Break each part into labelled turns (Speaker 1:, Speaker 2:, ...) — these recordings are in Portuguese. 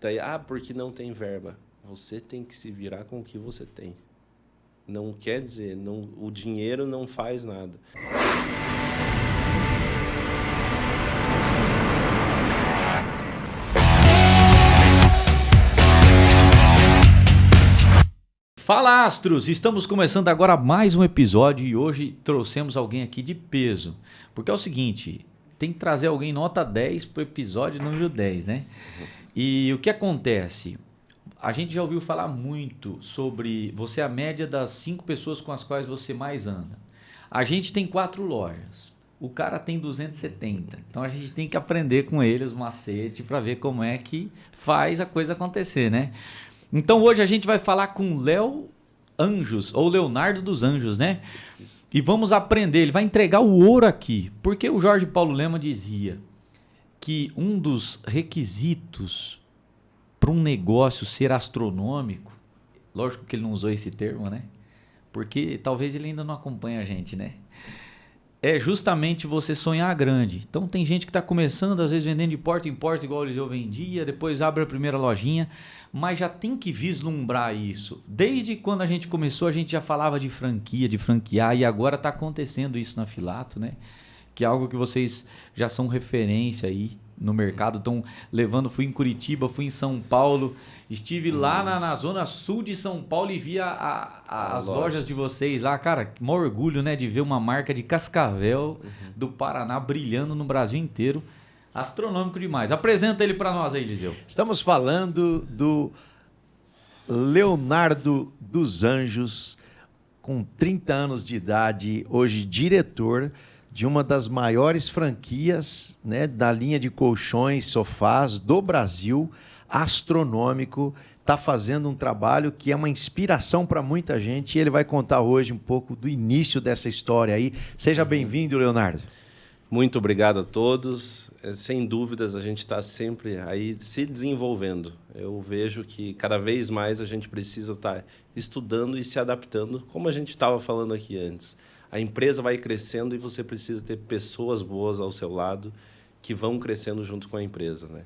Speaker 1: Daí, porque não tem verba. Você tem que se virar com o que você tem. Não quer dizer, o dinheiro não faz nada.
Speaker 2: Fala, astros! Estamos começando agora mais um episódio e hoje trouxemos alguém aqui de peso. Porque é o seguinte, tem que trazer alguém nota 10 pro episódio número 10, né? E o que acontece? A gente já ouviu falar muito sobre você é a média das 5 pessoas com as quais você mais anda. A gente tem 4 lojas. O cara tem 270. Então a gente tem que aprender com ele os macetes para ver como é que faz a coisa acontecer, né? Então hoje a gente vai falar com Léo Anjos, ou Leonardo dos Anjos, né? E vamos aprender, ele vai entregar o ouro aqui. Porque o Jorge Paulo Lemann dizia que um dos requisitos para um negócio ser astronômico, lógico que ele não usou esse termo, né? Porque talvez ele ainda não acompanha a gente, né? É justamente você sonhar grande. Então tem gente que está começando, às vezes vendendo de porta em porta, igual o Eliseu vendia, depois abre a primeira lojinha, mas já tem que vislumbrar isso. Desde quando a gente começou, a gente já falava de franquia, de franquear, e agora está acontecendo isso na Filato, né? Que é algo que vocês já são referência aí no mercado, estão levando. Fui em Curitiba, fui em São Paulo, estive lá na zona sul de São Paulo e vi as lojas de vocês lá. Cara, que maior orgulho, né, de ver uma marca de Cascavel do Paraná brilhando no Brasil inteiro. Astronômico demais. Apresenta ele para nós aí, Eliseu.
Speaker 3: Estamos falando do Leonardo dos Anjos, com 30 anos de idade, hoje diretor de uma das maiores franquias, né, da linha de colchões, sofás do Brasil, astronômico. Está fazendo um trabalho que é uma inspiração para muita gente e ele vai contar hoje um pouco do início dessa história aí. Seja bem-vindo, Leonardo.
Speaker 1: Muito obrigado a todos. Sem dúvidas, a gente está sempre aí se desenvolvendo. Eu vejo que cada vez mais a gente precisa estar estudando e se adaptando, como a gente estava falando aqui antes. A empresa vai crescendo e você precisa ter pessoas boas ao seu lado que vão crescendo junto com a empresa, né?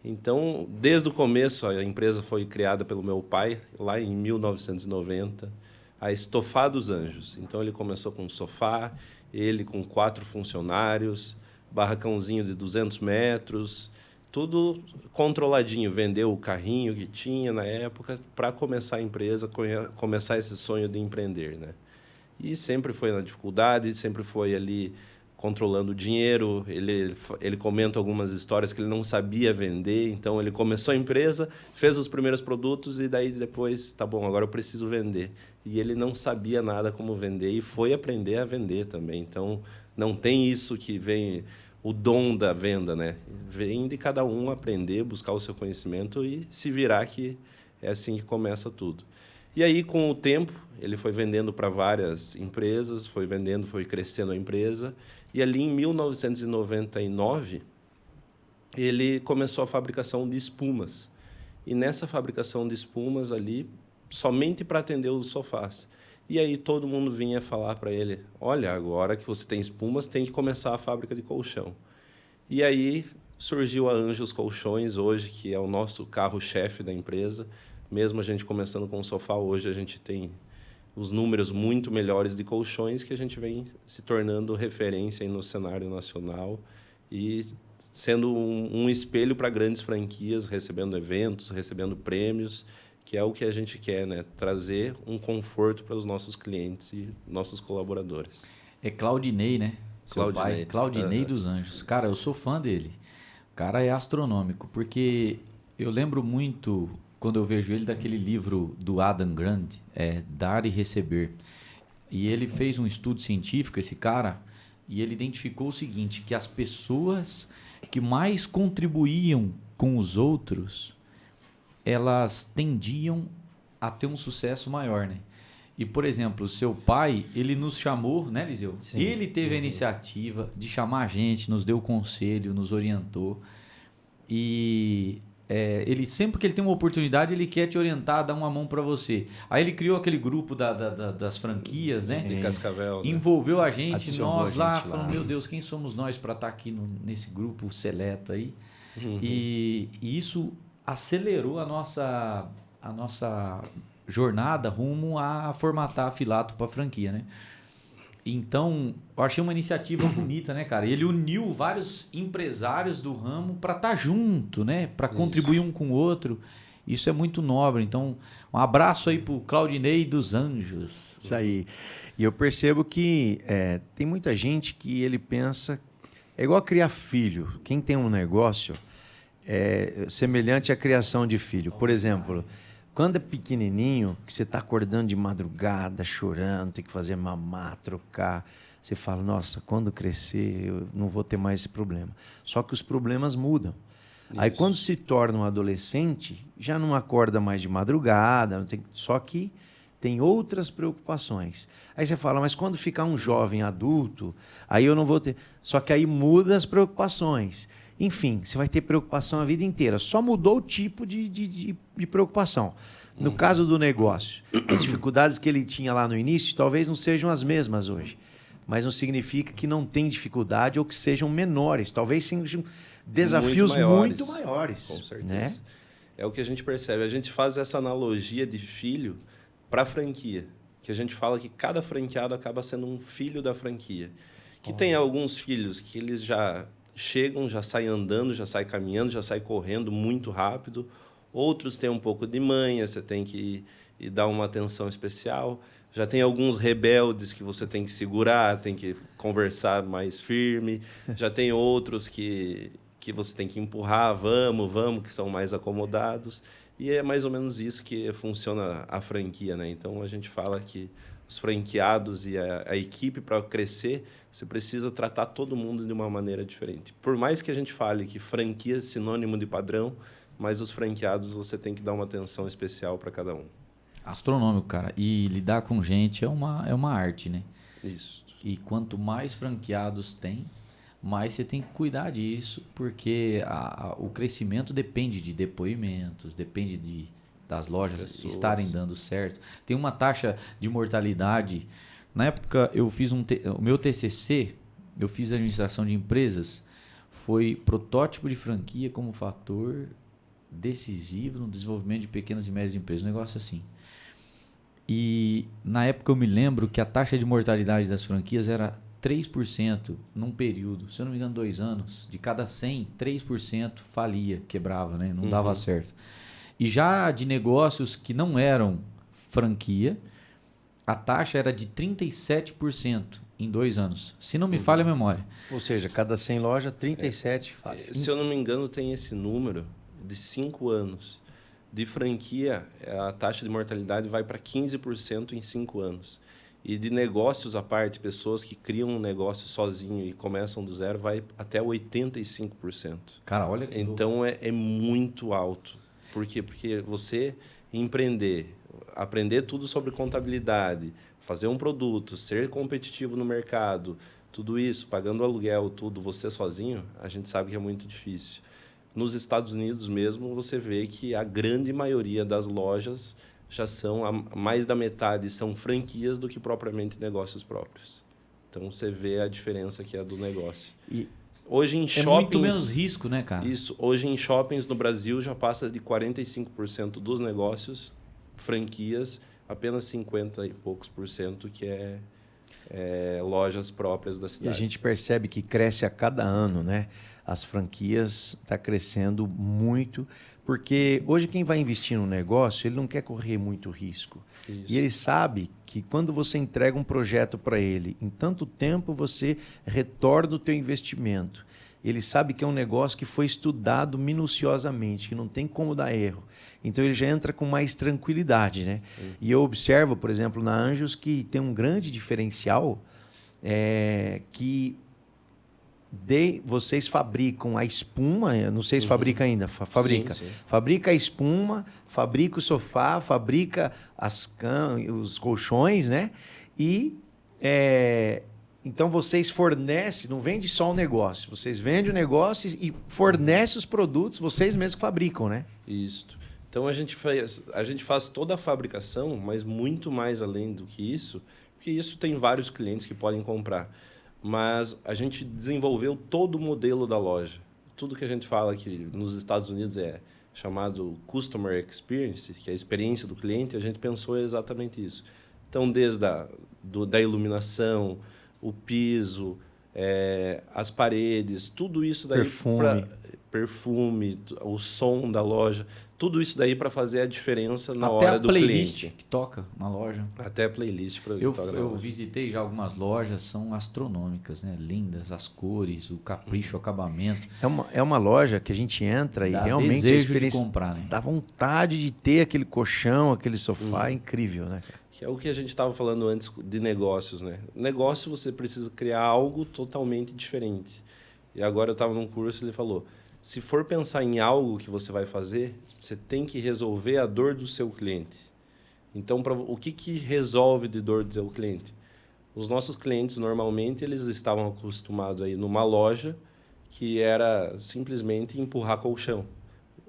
Speaker 1: Então, desde o começo, a empresa foi criada pelo meu pai, lá em 1990, a Estofá dos Anjos. Então, ele começou com um sofá, ele com 4 funcionários, barracãozinho de 200 metros, tudo controladinho. Vendeu o carrinho que tinha na época para começar a empresa, começar esse sonho de empreender, né? E sempre foi na dificuldade, sempre foi ali controlando o dinheiro. Ele comenta algumas histórias que ele não sabia vender, então ele começou a empresa, fez os primeiros produtos e daí depois, tá bom, agora eu preciso vender. E ele não sabia nada como vender e foi aprender a vender também. Então, não tem isso que vem o dom da venda, né? Vem de cada um aprender, buscar o seu conhecimento e se virar, que é assim que começa tudo. E aí, com o tempo, ele foi vendendo para várias empresas, foi vendendo, foi crescendo a empresa. E ali, em 1999, ele começou a fabricação de espumas. E nessa fabricação de espumas ali, somente para atender os sofás. E aí todo mundo vinha falar para ele, olha, agora que você tem espumas, tem que começar a fábrica de colchão. E aí surgiu a Anjos Colchões hoje, que é o nosso carro-chefe da empresa. Mesmo a gente começando com o sofá, hoje a gente tem os números muito melhores de colchões, que a gente vem se tornando referência aí no cenário nacional e sendo um espelho para grandes franquias, recebendo eventos, recebendo prêmios, que é o que a gente quer, né? Trazer um conforto para os nossos clientes e nossos colaboradores.
Speaker 2: É Claudinei, né? Seu pai, Claudinei dos Anjos. Cara, eu sou fã dele. O cara é astronômico, porque eu lembro muito, quando eu vejo ele, daquele livro do Adam Grant, Dar e Receber. E ele fez um estudo científico, esse cara, e ele identificou o seguinte, que as pessoas que mais contribuíam com os outros, elas tendiam a ter um sucesso maior, né? E, por exemplo, seu pai, ele nos chamou, né, Eliseu? Sim. Ele teve a iniciativa de chamar a gente, nos deu conselho, nos orientou. E ele sempre que ele tem uma oportunidade, ele quer te orientar, dar uma mão para você. Aí ele criou aquele grupo das franquias, né?
Speaker 1: De Cascavel. Né?
Speaker 2: Envolveu a gente,
Speaker 3: adicionou
Speaker 2: nós
Speaker 3: a gente
Speaker 2: lá,
Speaker 3: lá.
Speaker 2: falando, meu Deus, quem somos nós para estar aqui nesse grupo seleto aí? E isso acelerou a nossa jornada rumo a formatar a Filato para franquia, né? Então, eu achei uma iniciativa bonita, né, cara? Ele uniu vários empresários do ramo para estar junto, né? Para contribuir um com o outro. Isso é muito nobre. Então, um abraço aí pro Claudinei dos Anjos.
Speaker 3: Isso aí. E eu percebo que tem muita gente que ele pensa... É igual a criar filho. Quem tem um negócio é semelhante à criação de filho. Por exemplo... Quando é pequenininho, que você está acordando de madrugada, chorando, tem que fazer mamar, trocar, você fala, nossa, quando crescer eu não vou ter mais esse problema. Só que os problemas mudam. Isso. Aí quando se torna um adolescente, já não acorda mais de madrugada, não tem... só que tem outras preocupações. Aí você fala, mas quando ficar um jovem adulto, aí eu não vou ter... Só que aí muda as preocupações. Enfim, você vai ter preocupação a vida inteira. Só mudou o tipo de preocupação. No caso do negócio, as dificuldades que ele tinha lá no início talvez não sejam as mesmas hoje. Mas não significa que não tem dificuldade ou que sejam menores. Talvez sejam desafios muito maiores.
Speaker 1: Com certeza.
Speaker 3: Né?
Speaker 1: É o que a gente percebe. A gente faz essa analogia de filho para a franquia. Que a gente fala que cada franqueado acaba sendo um filho da franquia. Que tem alguns filhos que eles já... chegam, já saem andando, já saem caminhando, já saem correndo muito rápido. Outros têm um pouco de manha, você tem que ir dar uma atenção especial. Já tem alguns rebeldes que você tem que segurar, tem que conversar mais firme. Já tem outros que você tem que empurrar, vamos, que são mais acomodados. E é mais ou menos isso que funciona a franquia, né? Então, a gente fala que os franqueados e a equipe, para crescer, você precisa tratar todo mundo de uma maneira diferente. Por mais que a gente fale que franquia é sinônimo de padrão, mas os franqueados você tem que dar uma atenção especial para cada um.
Speaker 2: Astronômico, cara. E lidar com gente é uma arte, né?
Speaker 1: Isso.
Speaker 2: E quanto mais franqueados tem, mais você tem que cuidar disso, porque o crescimento depende de depoimentos, depende das lojas estarem dando certo. Tem uma taxa de mortalidade. Na época, eu fiz o meu TCC, eu fiz administração de empresas, foi protótipo de franquia como fator decisivo no desenvolvimento de pequenas e médias empresas, um negócio assim. E na época eu me lembro que a taxa de mortalidade das franquias era 3% num período, se eu não me engano 2 anos, de cada 100, 3% falia, quebrava, né? Não dava certo. E já de negócios que não eram franquia, a taxa era de 37% em 2 anos. Se não me falha a memória.
Speaker 3: Ou seja, cada 100 lojas, 37 falha.
Speaker 1: Se eu não me engano, tem esse número de 5 anos. De franquia, a taxa de mortalidade vai para 15% em 5 anos. E de negócios à parte, pessoas que criam um negócio sozinho e começam do zero, vai até 85%.
Speaker 2: Cara, olha que
Speaker 1: então é muito alto. Por quê? Porque você empreender, aprender tudo sobre contabilidade, fazer um produto, ser competitivo no mercado, tudo isso, pagando aluguel, tudo, você sozinho, a gente sabe que é muito difícil. Nos Estados Unidos mesmo, você vê que a grande maioria das lojas já são, mais da metade são franquias do que propriamente negócios próprios. Então, você vê a diferença que é do negócio.
Speaker 3: E
Speaker 1: hoje em shoppings,
Speaker 2: muito menos risco, né, cara?
Speaker 1: Isso. Hoje em shoppings no Brasil já passa de 45% dos negócios, franquias, apenas 50 e poucos por cento que é lojas próprias da cidade.
Speaker 3: E a gente percebe que cresce a cada ano, né? As franquias estão crescendo muito, porque hoje quem vai investir no negócio, ele não quer correr muito risco.
Speaker 1: Isso.
Speaker 3: E ele sabe que quando você entrega um projeto para ele, em tanto tempo você retorna o teu investimento. Ele sabe que é um negócio que foi estudado minuciosamente, que não tem como dar erro. Então ele já entra com mais tranquilidade, né? E eu observo, por exemplo, na Anjos, que tem um grande diferencial que vocês fabricam a espuma, não sei se fabrica ainda, fabrica.
Speaker 1: Sim.
Speaker 3: Fabrica a espuma, fabrica o sofá, fabrica os colchões, né? E então vocês fornecem, não vende só o negócio, vocês vendem o negócio e fornecem os produtos, vocês mesmos fabricam, né?
Speaker 1: Isso. Então a gente faz toda a fabricação, mas muito mais além do que isso, porque isso tem vários clientes que podem comprar. Mas a gente desenvolveu todo o modelo da loja. Tudo que a gente fala aqui nos Estados Unidos é chamado Customer Experience, que é a experiência do cliente, a gente pensou exatamente isso. Então, desde da iluminação, o piso, as paredes, tudo isso daí... Perfume, o som da loja, tudo isso daí para fazer a diferença na hora do cliente. Até a playlist
Speaker 2: que toca na loja.
Speaker 1: Até a playlist.
Speaker 2: Eu visitei já algumas lojas, são astronômicas, né? Lindas, as cores, o capricho, o acabamento.
Speaker 3: É uma loja que a gente entra e
Speaker 2: dá
Speaker 3: realmente
Speaker 2: desejo de comprar, né?
Speaker 3: Dá vontade de ter aquele colchão, aquele sofá, incrível, né?
Speaker 1: Que é o que a gente estava falando antes de negócios, né? Negócio, você precisa criar algo totalmente diferente. E agora eu estava num curso e ele falou... Se for pensar em algo que você vai fazer, você tem que resolver a dor do seu cliente. Então, o que resolve de dor do seu cliente? Os nossos clientes, normalmente, eles estavam acostumados a ir numa loja que era simplesmente empurrar colchão.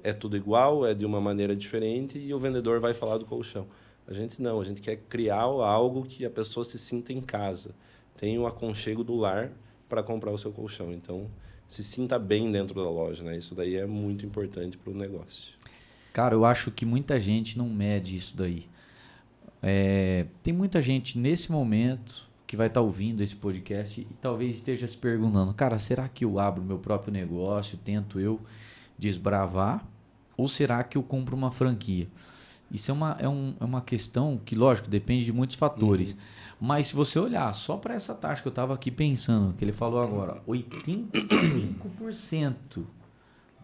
Speaker 1: É tudo igual, é de uma maneira diferente e o vendedor vai falar do colchão. A gente não, a gente quer criar algo que a pessoa se sinta em casa. Tem o aconchego do lar para comprar o seu colchão. Então... se sinta bem dentro da loja, né? Isso daí é muito importante para o negócio.
Speaker 2: Cara, eu acho que muita gente não mede isso daí. Tem muita gente nesse momento que vai estar ouvindo esse podcast e talvez esteja se perguntando, cara, será que eu abro meu próprio negócio, tento eu desbravar, ou será que eu compro uma franquia? Isso é uma questão que, lógico, depende de muitos fatores. Mas se você olhar só para essa taxa que eu estava aqui pensando, que ele falou agora, 85%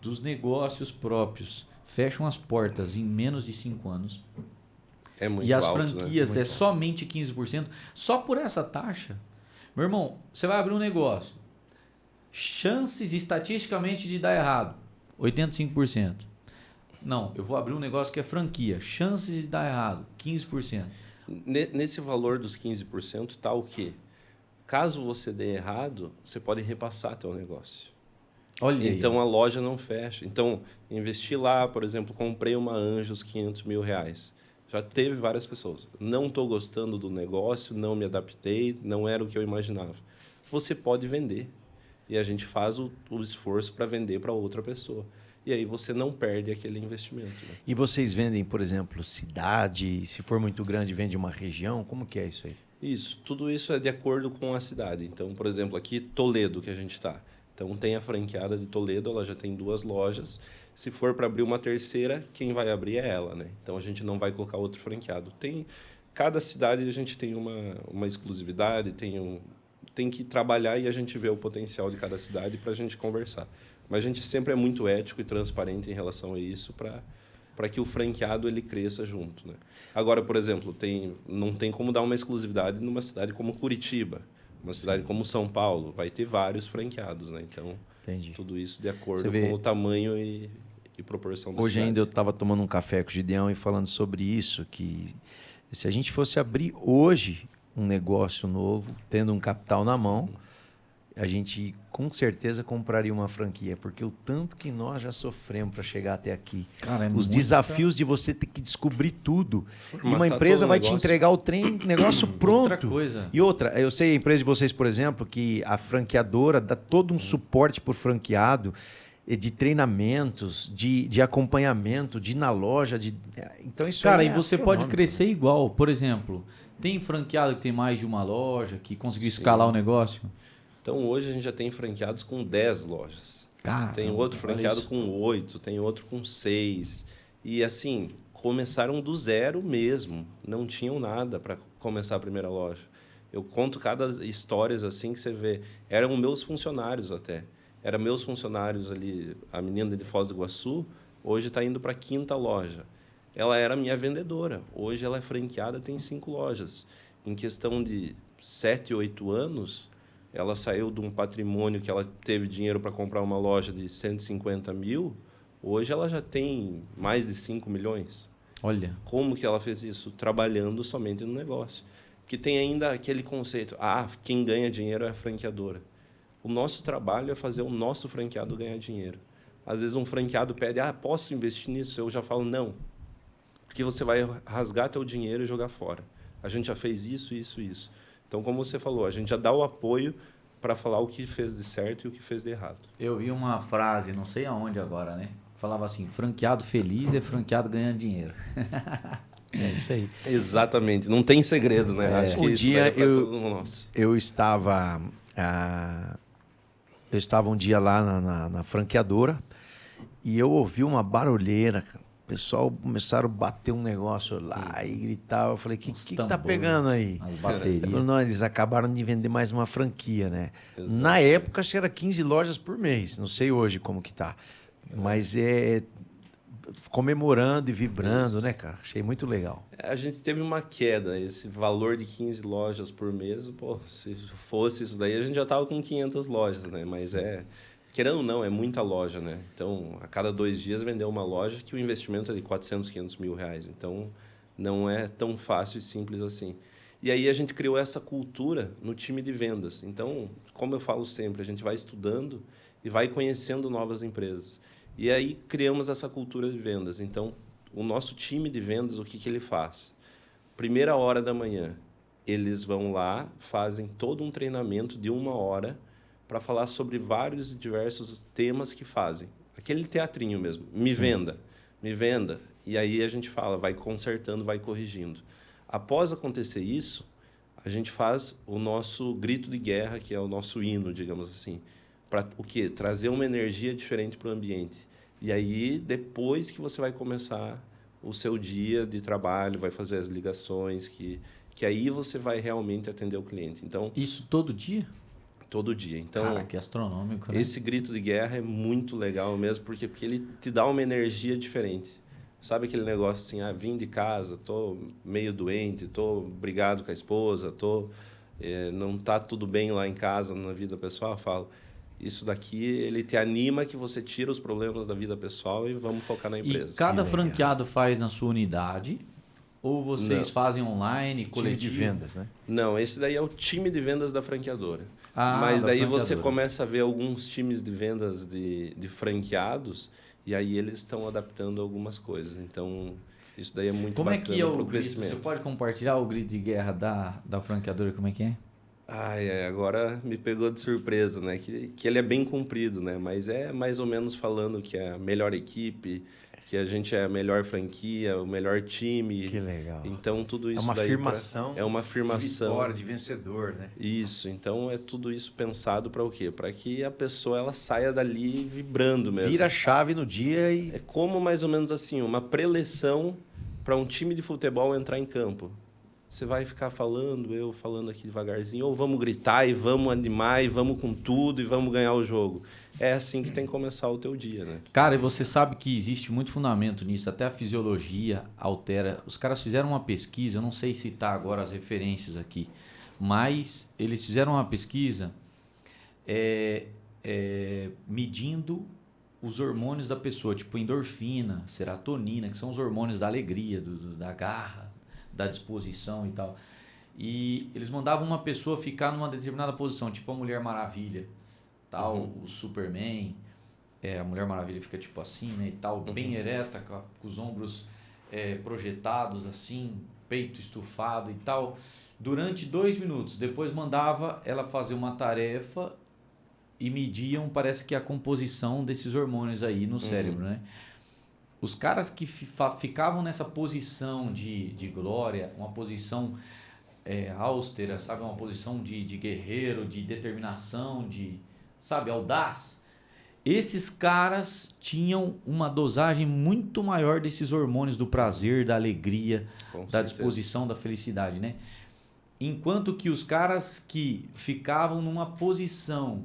Speaker 2: dos negócios próprios fecham as portas em menos de 5 anos.
Speaker 1: É muito
Speaker 2: e as
Speaker 1: alto,
Speaker 2: franquias
Speaker 1: né?
Speaker 2: somente 15%. Só por essa taxa, meu irmão, você vai abrir um negócio. Chances estatisticamente de dar errado, 85%. Não, eu vou abrir um negócio que é franquia. Chances de dar errado, 15%.
Speaker 1: Nesse valor dos 15% está o quê? Caso você dê errado, você pode repassar teu negócio.
Speaker 2: Olha
Speaker 1: então
Speaker 2: aí.
Speaker 1: A loja não fecha. Então, investi lá, por exemplo, comprei uma Anjos, R$500 mil. Já teve várias pessoas. Não estou gostando do negócio, não me adaptei, não era o que eu imaginava. Você pode vender. E a gente faz o esforço para vender para outra pessoa. E aí você não perde aquele investimento. Né?
Speaker 3: E vocês vendem, por exemplo, cidade? Se for muito grande, vende uma região? Como que é isso aí?
Speaker 1: Isso. Tudo isso é de acordo com a cidade. Então, por exemplo, aqui Toledo, que a gente está. Então, tem a franqueada de Toledo, ela já tem 2 lojas. Se for para abrir uma terceira, quem vai abrir é ela. Né? Então, a gente não vai colocar outro franqueado. Cada cidade a gente tem uma exclusividade, tem que trabalhar e a gente vê o potencial de cada cidade para a gente conversar. Mas a gente sempre é muito ético e transparente em relação a isso para que o franqueado ele cresça junto. Né? Agora, por exemplo, não tem como dar uma exclusividade numa cidade como Curitiba, uma cidade como São Paulo. Vai ter vários franqueados. Né? Então, tudo isso de acordo com o tamanho e proporção da cidade.
Speaker 3: Hoje ainda eu estava tomando um café com o Gideão e falando sobre isso, que se a gente fosse abrir hoje um negócio novo, tendo um capital na mão, a gente com certeza compraria uma franquia, porque o tanto que nós já sofremos para chegar até aqui.
Speaker 2: Cara,
Speaker 3: os desafios de você ter que descobrir tudo. E uma empresa vai te entregar o negócio pronto.
Speaker 2: Outra coisa.
Speaker 3: E outra, eu sei a empresa de vocês, por exemplo, que a franqueadora dá todo um suporte por franqueado, de treinamentos, de acompanhamento, de ir na loja. Então isso
Speaker 2: Cara,
Speaker 3: aí
Speaker 2: e você pode crescer igual. Por exemplo, tem franqueado que tem mais de uma loja, que conseguiu escalar o negócio?
Speaker 1: Então, hoje a gente já tem franqueados com 10 lojas.
Speaker 2: Caramba,
Speaker 1: tem outro franqueado com 8, tem outro com 6. E, assim, começaram do zero mesmo. Não tinham nada para começar a primeira loja. Eu conto cada histórias assim que você vê. Eram meus funcionários até. Eram meus funcionários ali, a menina de Foz do Iguaçu, hoje está indo para a 5ª loja. Ela era minha vendedora. Hoje ela é franqueada, tem 5 lojas. Em questão de 7, 8 anos... ela saiu de um patrimônio que ela teve dinheiro para comprar uma loja de 150 mil, hoje ela já tem mais de 5 milhões.
Speaker 2: Olha.
Speaker 1: Como que ela fez isso? Trabalhando somente no negócio. Que tem ainda aquele conceito, quem ganha dinheiro é a franqueadora. O nosso trabalho é fazer o nosso franqueado ganhar dinheiro. Às vezes um franqueado pede, posso investir nisso? Eu já falo, não. Porque você vai rasgar teu dinheiro e jogar fora. A gente já fez isso, isso, isso. Então, como você falou, a gente já dá o apoio para falar o que fez de certo e o que fez de errado.
Speaker 2: Eu vi uma frase, não sei aonde agora, né? falava assim, franqueado feliz é franqueado ganhando dinheiro.
Speaker 3: É isso aí.
Speaker 1: Exatamente. Não tem segredo, né? Acho que
Speaker 3: Um
Speaker 1: isso
Speaker 3: dia
Speaker 1: daí é pra todo mundo. Nossa.
Speaker 3: eu estava um dia lá na franqueadora e eu ouvi uma barulheira, cara. O pessoal começaram a bater um negócio lá e gritar. Eu falei, o que tá pegando aí?
Speaker 2: As baterias.
Speaker 3: Falei, não, eles acabaram de vender mais uma franquia, né?
Speaker 1: Exato.
Speaker 3: Na época, acho que era 15 lojas por mês. Não sei hoje como que tá. Mas comemorando e vibrando, né, cara? Achei muito legal.
Speaker 1: A gente teve uma queda, esse valor de 15 lojas por mês, pô, se fosse isso daí, a gente já tava com 500 lojas, né? Mas querendo ou não, é muita loja, né? Então, a cada 2 dias vendeu uma loja que o investimento é de 400, 500 mil reais. Então, não é tão fácil e simples assim. E aí a gente criou essa cultura no time de vendas. Então, como eu falo sempre, a gente vai estudando e vai conhecendo novas empresas. E aí criamos essa cultura de vendas. Então, o nosso time de vendas, o que ele faz? Primeira hora da manhã, eles vão lá, fazem todo um treinamento de 1 hora para falar sobre vários e diversos temas que fazem. Aquele teatrinho mesmo. Me venda. E aí a gente fala, vai consertando, vai corrigindo. Após acontecer isso, a gente faz o nosso grito de guerra, que é o nosso hino, digamos assim. Para o quê? Trazer uma energia diferente para o ambiente. E aí, depois que você vai começar o seu dia de trabalho, vai fazer as ligações, que aí você vai realmente atender o cliente. Então,
Speaker 2: isso todo dia?
Speaker 1: Todo dia. Então,
Speaker 2: cara, que astronômico, né?
Speaker 1: Esse grito de guerra é muito legal mesmo, porque ele te dá uma energia diferente. Sabe aquele negócio assim, vim de casa, tô meio doente, tô brigado com a esposa, não tá tudo bem lá em casa, na vida pessoal, eu falo, isso daqui, ele te anima que você tira os problemas da vida pessoal e vamos focar na empresa.
Speaker 2: E cada franqueado faz na sua unidade? Ou vocês fazem online, coletivo?
Speaker 3: Time de vendas, né?
Speaker 1: Não, esse daí é o time de vendas da franqueadora.
Speaker 2: Ah,
Speaker 1: mas
Speaker 2: da
Speaker 1: daí
Speaker 2: franqueadora.
Speaker 1: você começa a ver alguns times de vendas de franqueados e aí eles estão adaptando algumas coisas. Então, isso daí é muito
Speaker 2: como
Speaker 1: bacana
Speaker 2: é que é o
Speaker 1: pro
Speaker 2: grito?
Speaker 1: crescimento.
Speaker 2: Você pode compartilhar o grito de guerra da franqueadora? Como é que é?
Speaker 1: Agora me pegou de surpresa, né? Que ele é bem comprido, né? Mas é mais ou menos falando que é a melhor equipe, que a gente é a melhor franquia, o melhor time.
Speaker 3: Que legal.
Speaker 1: Então, tudo isso
Speaker 3: É uma
Speaker 1: daí
Speaker 3: afirmação.
Speaker 1: É uma afirmação.
Speaker 3: De vitória, de vencedor, né?
Speaker 1: Isso. Então, é tudo isso pensado para o quê? Para que a pessoa ela saia dali vibrando mesmo.
Speaker 3: Vira a chave no dia e...
Speaker 1: É como mais ou menos assim, uma preleção para um time de futebol entrar em campo. Você vai ficar falando, eu falando aqui devagarzinho, ou vamos gritar e vamos animar e vamos com tudo e vamos ganhar o jogo. É assim que tem que começar o teu dia, né?
Speaker 2: Cara, e você sabe que existe muito fundamento nisso, até a fisiologia altera. Os caras fizeram uma pesquisa, eu não sei citar agora as referências aqui, mas eles fizeram uma pesquisa medindo os hormônios da pessoa, tipo endorfina, serotonina, que são os hormônios da alegria, da garra, da disposição e tal. E eles mandavam uma pessoa ficar numa determinada posição, tipo a Mulher Maravilha, tal, o Superman. A Mulher Maravilha fica tipo assim, né, e tal, bem ereta, com os ombros projetados assim, peito estufado e tal, durante 2 minutos. Depois mandava ela fazer uma tarefa e mediam, parece que a composição desses hormônios aí no cérebro, né? Os caras que ficavam nessa posição de glória, uma posição austera, sabe? Uma posição de guerreiro, de determinação, sabe, audaz. Esses caras tinham uma dosagem muito maior desses hormônios do prazer, da alegria, da disposição, da felicidade, né? Enquanto que os caras que ficavam numa posição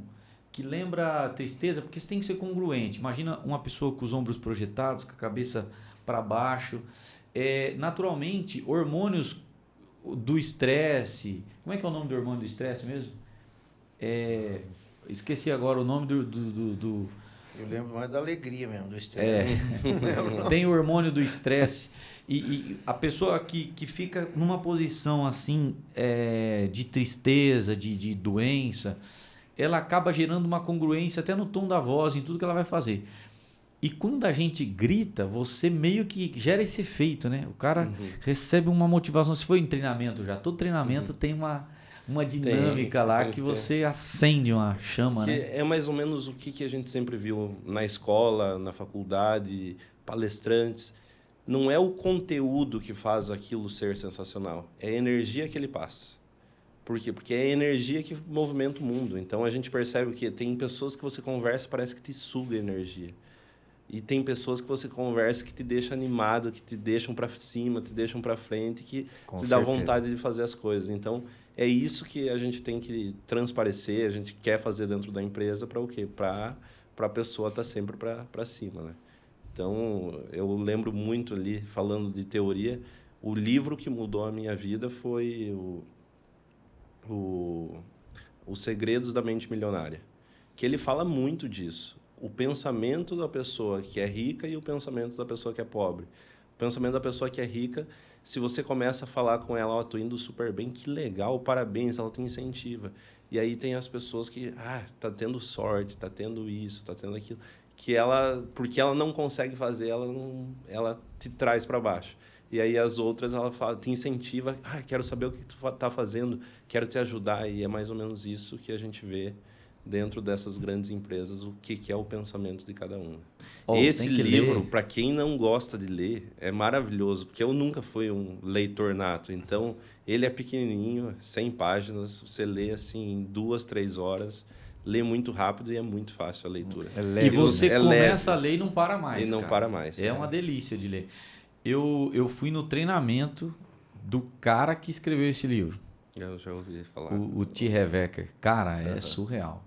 Speaker 2: que lembra tristeza, porque você tem que ser congruente. Imagina uma pessoa com os ombros projetados, com a cabeça para baixo. Naturalmente, hormônios do estresse... Como é que é o nome do hormônio do estresse mesmo? Esqueci agora o nome do...
Speaker 3: Eu lembro mais da alegria mesmo, do estresse.
Speaker 2: Tem o hormônio do estresse. E a pessoa que fica numa posição assim de tristeza, de doença... ela acaba gerando uma congruência até no tom da voz, em tudo que ela vai fazer. E quando a gente grita, você meio que gera esse efeito, né? O cara recebe uma motivação. Se for em treinamento já, todo treinamento tem uma dinâmica lá
Speaker 1: tem
Speaker 2: que
Speaker 1: que
Speaker 2: você acende uma chama,
Speaker 1: que
Speaker 2: né?
Speaker 1: é mais ou menos o que a gente sempre viu na escola, na faculdade, palestrantes. Não é o conteúdo que faz aquilo ser sensacional, é a energia que ele passa. Por quê? Porque é a energia que movimenta o mundo. Então a gente percebe que tem pessoas que você conversa parece que te suga energia. E tem pessoas que você conversa que te deixam animado, que te deixam para cima, te deixam para frente, que
Speaker 3: Com
Speaker 1: te dá
Speaker 3: certeza.
Speaker 1: vontade de fazer as coisas. Então, é isso que a gente tem que transparecer, a gente quer fazer dentro da empresa para o quê? Para a pessoa estar sempre para cima, né? Então, eu lembro muito ali, falando de teoria, o livro que mudou a minha vida foi Os Segredos da Mente Milionária, que ele fala muito disso. O pensamento da pessoa que é rica e o pensamento da pessoa que é pobre. O pensamento da pessoa que é rica, se você começa a falar com ela, ó, tô indo super bem, que legal, parabéns, ela te incentiva. E aí tem as pessoas que, tá tendo sorte, tá tendo isso, tá tendo aquilo, que ela, porque ela não consegue fazer, ela te traz para baixo. E aí as outras, ela fala, te incentiva, quero saber o que tu tá fazendo, quero te ajudar. E é mais ou menos isso que a gente vê dentro dessas grandes empresas, o que é o pensamento de cada um. Esse livro, para quem não gosta de ler, é maravilhoso, porque eu nunca fui um leitor nato. Então, ele é pequenininho, 100 páginas, você lê assim em 2, 3 horas, lê muito rápido e é muito fácil a leitura.
Speaker 3: É leve,
Speaker 2: E você
Speaker 1: é
Speaker 2: começa
Speaker 1: leve.
Speaker 2: a ler e não para mais,
Speaker 1: E não
Speaker 2: cara.
Speaker 1: para mais.
Speaker 2: É uma delícia de ler. Eu fui no treinamento do cara que escreveu esse livro.
Speaker 1: Eu já ouvi falar.
Speaker 2: O T. Harv Eker. Cara, é surreal.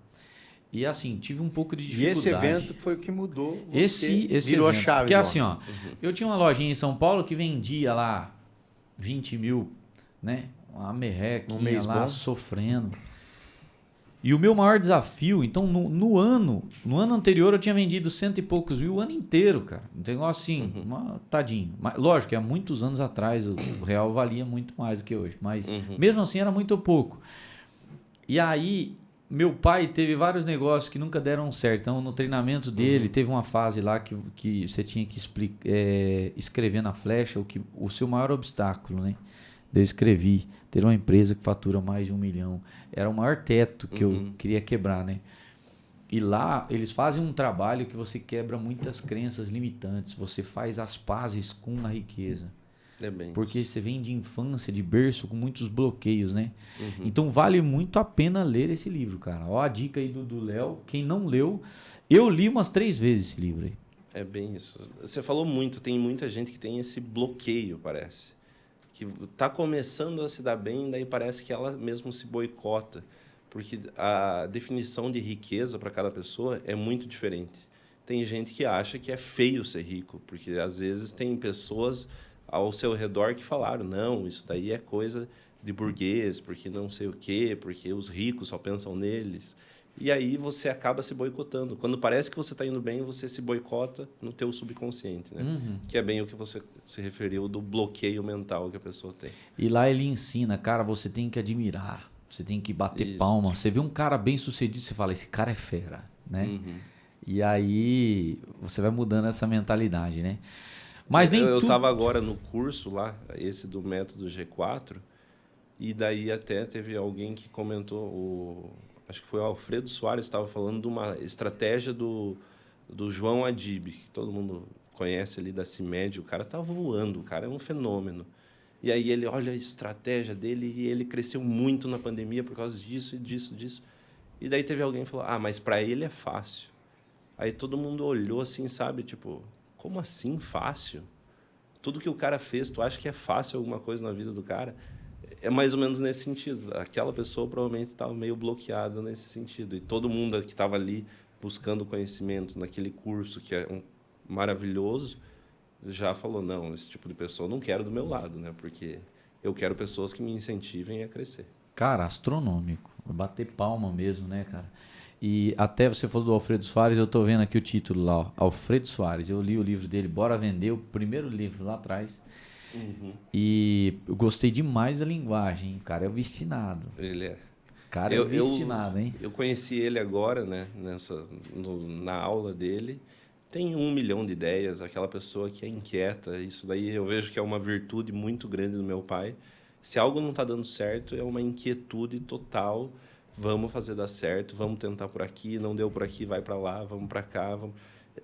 Speaker 2: E assim, tive um pouco de
Speaker 3: E
Speaker 2: dificuldade.
Speaker 3: esse evento foi o que mudou.
Speaker 2: Esse
Speaker 3: virou
Speaker 2: evento.
Speaker 3: a chave.
Speaker 2: Porque assim, ó,
Speaker 1: Uhum.
Speaker 2: eu tinha uma lojinha em São Paulo que vendia lá 20 mil, né? Uma merrequinha
Speaker 3: Um mês
Speaker 2: lá
Speaker 3: bom.
Speaker 2: sofrendo. E o meu maior desafio, então, no ano anterior eu tinha vendido 100 e poucos mil o ano inteiro, cara. Um negócio assim, tadinho. Mas, lógico que há muitos anos atrás o real valia muito mais do que hoje. Mas mesmo assim era muito pouco. E aí, meu pai teve vários negócios que nunca deram certo. Então, no treinamento dele, teve uma fase lá que você tinha que escrever na flecha o seu maior obstáculo, né? Eu escrevi, ter uma empresa que fatura mais de 1 milhão. Era o maior teto que eu queria quebrar, né? E lá eles fazem um trabalho que você quebra muitas crenças limitantes. Você faz as pazes com a riqueza.
Speaker 1: É bem
Speaker 2: Porque você vem de infância, de berço, com muitos bloqueios, né?
Speaker 1: Uhum.
Speaker 2: Então vale muito a pena ler esse livro, cara. Ó a dica aí do Léo. Quem não leu, eu li umas 3 vezes esse livro aí.
Speaker 1: É bem isso. Você falou muito, tem muita gente que tem esse bloqueio, parece. Que está começando a se dar bem, daí parece que ela mesmo se boicota. Porque a definição de riqueza para cada pessoa é muito diferente. Tem gente que acha que é feio ser rico, porque às vezes tem pessoas ao seu redor que falaram, não, isso daí é coisa de burguês, porque não sei o quê, porque os ricos só pensam neles. E aí você acaba se boicotando. Quando parece que você está indo bem, você se boicota no teu subconsciente, né? Que é bem o que você se referiu do bloqueio mental que a pessoa tem.
Speaker 2: E lá ele ensina, cara, você tem que admirar, você tem que bater
Speaker 1: Isso.
Speaker 2: palma. Você vê um cara bem sucedido, você fala, esse cara é fera, né? E aí você vai mudando essa mentalidade, né? Mas nem
Speaker 1: eu
Speaker 2: tudo...
Speaker 1: estava agora no curso lá, esse do método G4, e daí até teve alguém que comentou, acho que foi o Alfredo Soares, estava falando de uma estratégia do João Adib, que todo mundo conhece ali da CIMED, o cara tá voando, o cara é um fenômeno. E aí ele olha a estratégia dele e ele cresceu muito na pandemia por causa disso e disso. E daí teve alguém que falou, mas para ele é fácil. Aí todo mundo olhou assim, sabe, tipo, como assim fácil? Tudo que o cara fez, tu acha que é fácil alguma coisa na vida do cara? É mais ou menos nesse sentido. Aquela pessoa provavelmente estava meio bloqueada nesse sentido. E todo mundo que estava ali buscando conhecimento naquele curso, que é maravilhoso, já falou, não, esse tipo de pessoa eu não quero do meu lado, né? Porque eu quero pessoas que me incentivem a crescer.
Speaker 2: Cara, astronômico. Bater palma mesmo, né, cara? E até você falou do Alfredo Soares, eu tô vendo aqui o título lá, ó, Alfredo Soares. Eu li o livro dele, Bora Vender, o primeiro livro lá atrás. E eu gostei demais da linguagem, hein? O cara é obstinado.
Speaker 1: Ele é.
Speaker 2: Cara, é obstinado, hein?
Speaker 1: Eu conheci ele agora, né? Na aula dele. Tem 1 milhão de ideias, aquela pessoa que é inquieta. Isso daí eu vejo que é uma virtude muito grande do meu pai, Se algo não está dando certo, é uma inquietude total. Vamos fazer dar certo, vamos tentar por aqui, não deu por aqui, vai para lá, vamos para cá. Vamos...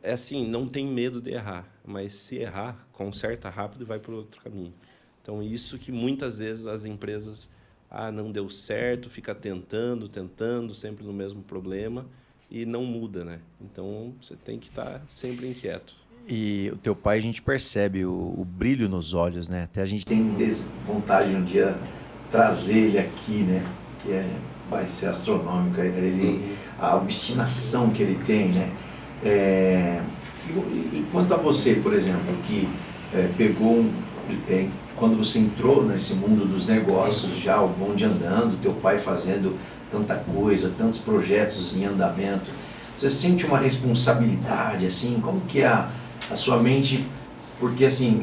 Speaker 1: É assim, não tem medo de errar, mas se errar, conserta rápido e vai para outro caminho. Então, isso que muitas vezes as empresas, não deu certo, fica tentando, sempre no mesmo problema e não muda, né? Então, você tem que estar sempre inquieto.
Speaker 3: E o teu pai, a gente percebe o brilho nos olhos, né? Até a gente tem vontade de um dia trazer ele aqui, né? Que vai ser astronômico, a obstinação que ele tem, né? E quanto a você, por exemplo, que pegou quando você entrou nesse mundo dos negócios, já o bonde andando, teu pai fazendo tanta coisa, tantos projetos em andamento, você sente uma responsabilidade, assim, como que é a sua mente, porque assim,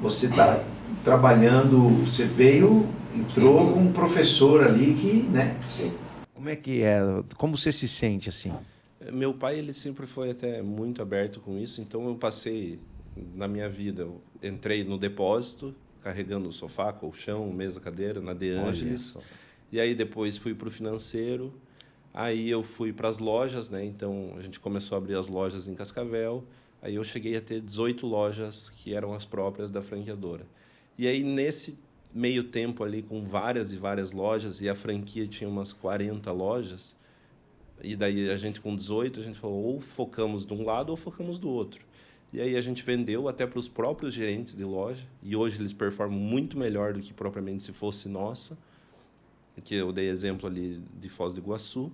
Speaker 3: você está trabalhando, você entrou com um professor ali que, né?
Speaker 1: Sim.
Speaker 3: Como é que é? Como você se sente assim?
Speaker 1: Meu pai, ele sempre foi até muito aberto com isso, então eu passei na minha vida, eu entrei no depósito, carregando sofá, colchão, mesa, cadeira, na De Angelis, e aí depois fui para o financeiro, aí eu fui para as lojas, né? Então a gente começou a abrir as lojas em Cascavel, aí eu cheguei a ter 18 lojas que eram as próprias da franqueadora. E aí nesse meio tempo ali, com várias e várias lojas, e a franquia tinha umas 40 lojas, e daí a gente com 18, a gente falou, ou focamos de um lado ou focamos do outro. E aí a gente vendeu até para os próprios gerentes de loja, e hoje eles performam muito melhor do que propriamente se fosse nossa, que eu dei exemplo ali de Foz do Iguaçu.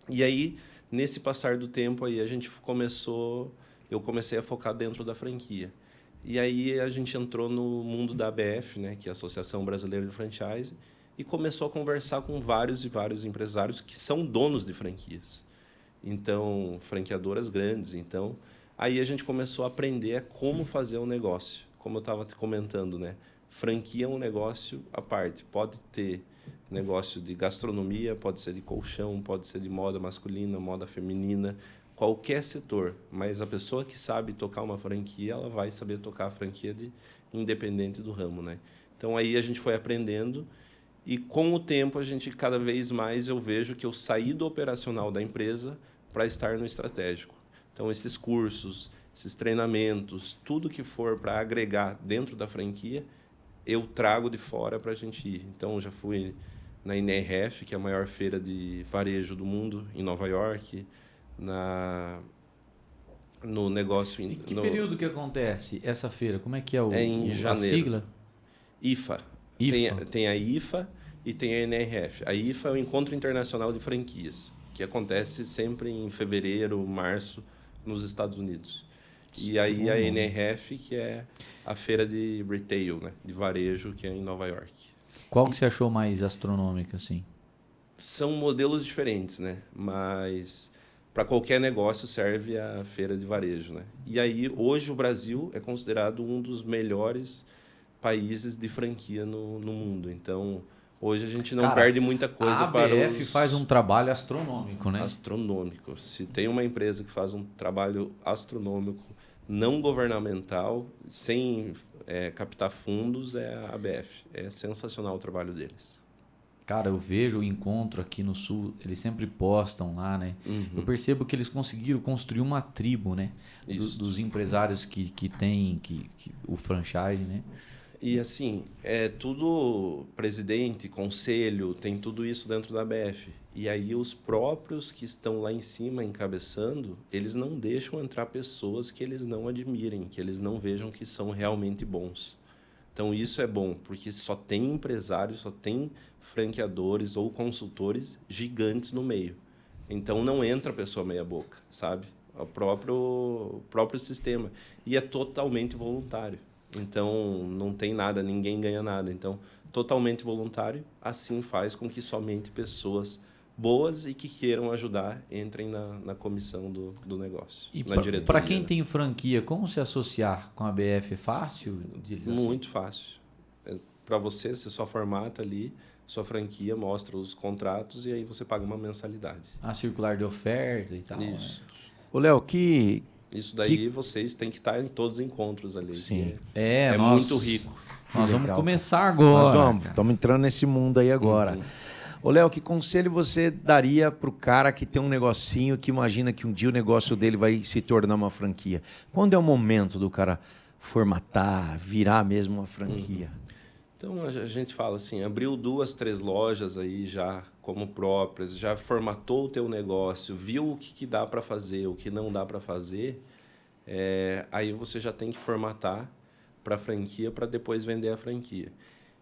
Speaker 1: E aí, nesse passar do tempo, aí eu comecei a focar dentro da franquia. E aí a gente entrou no mundo da ABF, né, que é a Associação Brasileira de Franchise, e começou a conversar com vários e vários empresários que são donos de franquias. Então, franqueadoras grandes. Então, aí a gente começou a aprender como fazer um negócio. Como eu estava te comentando, né? Franquia é um negócio à parte. Pode ter negócio de gastronomia, pode ser de colchão, pode ser de moda masculina, moda feminina, qualquer setor. Mas a pessoa que sabe tocar uma franquia, ela vai saber tocar a franquia independente do ramo, né? Então, aí a gente foi aprendendo. E com o tempo, a gente cada vez mais eu vejo que eu saí do operacional da empresa para estar no estratégico. Então, esses cursos, esses treinamentos, tudo que for para agregar dentro da franquia, eu trago de fora para a gente ir. Então, eu já fui na NRF, que é a maior feira de varejo do mundo, em Nova York, no negócio...
Speaker 2: Em que período que acontece essa feira? Como é que é
Speaker 1: em
Speaker 2: a
Speaker 1: janeiro.
Speaker 2: sigla?
Speaker 1: IFA. Tem a IFA e tem a NRF. A IFA é o Encontro Internacional de Franquias, que acontece sempre em fevereiro, março, nos Estados Unidos. E aí a NRF, que é a feira de retail, né, de varejo, que é em Nova York.
Speaker 2: Qual que você achou mais astronômica, assim?
Speaker 1: São modelos diferentes, né? Mas para qualquer negócio serve a feira de varejo, né? E aí, hoje, o Brasil é considerado um dos melhores países de franquia no mundo. Então, hoje a gente não perde muita coisa para
Speaker 2: A ABF faz um trabalho astronômico, né?
Speaker 1: Astronômico. Se tem uma empresa que faz um trabalho astronômico, não governamental, sem captar fundos, é a ABF. É sensacional o trabalho deles.
Speaker 2: Cara, eu vejo o encontro aqui no Sul, eles sempre postam lá, né? Uhum. Eu percebo que eles conseguiram construir uma tribo, né? Dos empresários que tem o franchise, né?
Speaker 1: E assim, é tudo presidente, conselho, tem tudo isso dentro da ABF. E aí os próprios que estão lá em cima encabeçando, eles não deixam entrar pessoas que eles não admirem, que eles não vejam que são realmente bons. Então isso é bom, porque só tem empresários, só tem franqueadores ou consultores gigantes no meio. Então não entra pessoa meia boca, sabe? O próprio sistema. E é totalmente voluntário. Então, não tem nada, ninguém ganha nada. Então, totalmente voluntário, assim faz com que somente pessoas boas e que queiram ajudar entrem na comissão do negócio,
Speaker 2: e
Speaker 1: na diretoria.
Speaker 2: Para quem tem franquia, como se associar com a BF? É fácil?
Speaker 1: Muito fácil. Para você só formata ali sua franquia, mostra os contratos e aí você paga uma mensalidade.
Speaker 2: Circular de oferta e tal.
Speaker 1: Isso.
Speaker 3: Ô, Léo, que
Speaker 1: Isso daí vocês têm que estar em todos os encontros ali.
Speaker 3: Sim.
Speaker 1: É muito rico.
Speaker 2: Nós vamos
Speaker 3: legal,
Speaker 2: começar agora.
Speaker 3: Estamos entrando nesse mundo aí agora. Ô, Léo, que conselho você daria para o cara que tem um negocinho, que imagina que um dia o negócio dele vai se tornar uma franquia? Quando é o momento do cara formatar, virar mesmo uma franquia?
Speaker 1: Então, a gente fala assim, abriu 2, 3 lojas aí já como próprias, já formatou o teu negócio, viu o que dá para fazer, o que não dá para fazer, aí você já tem que formatar para a franquia para depois vender a franquia.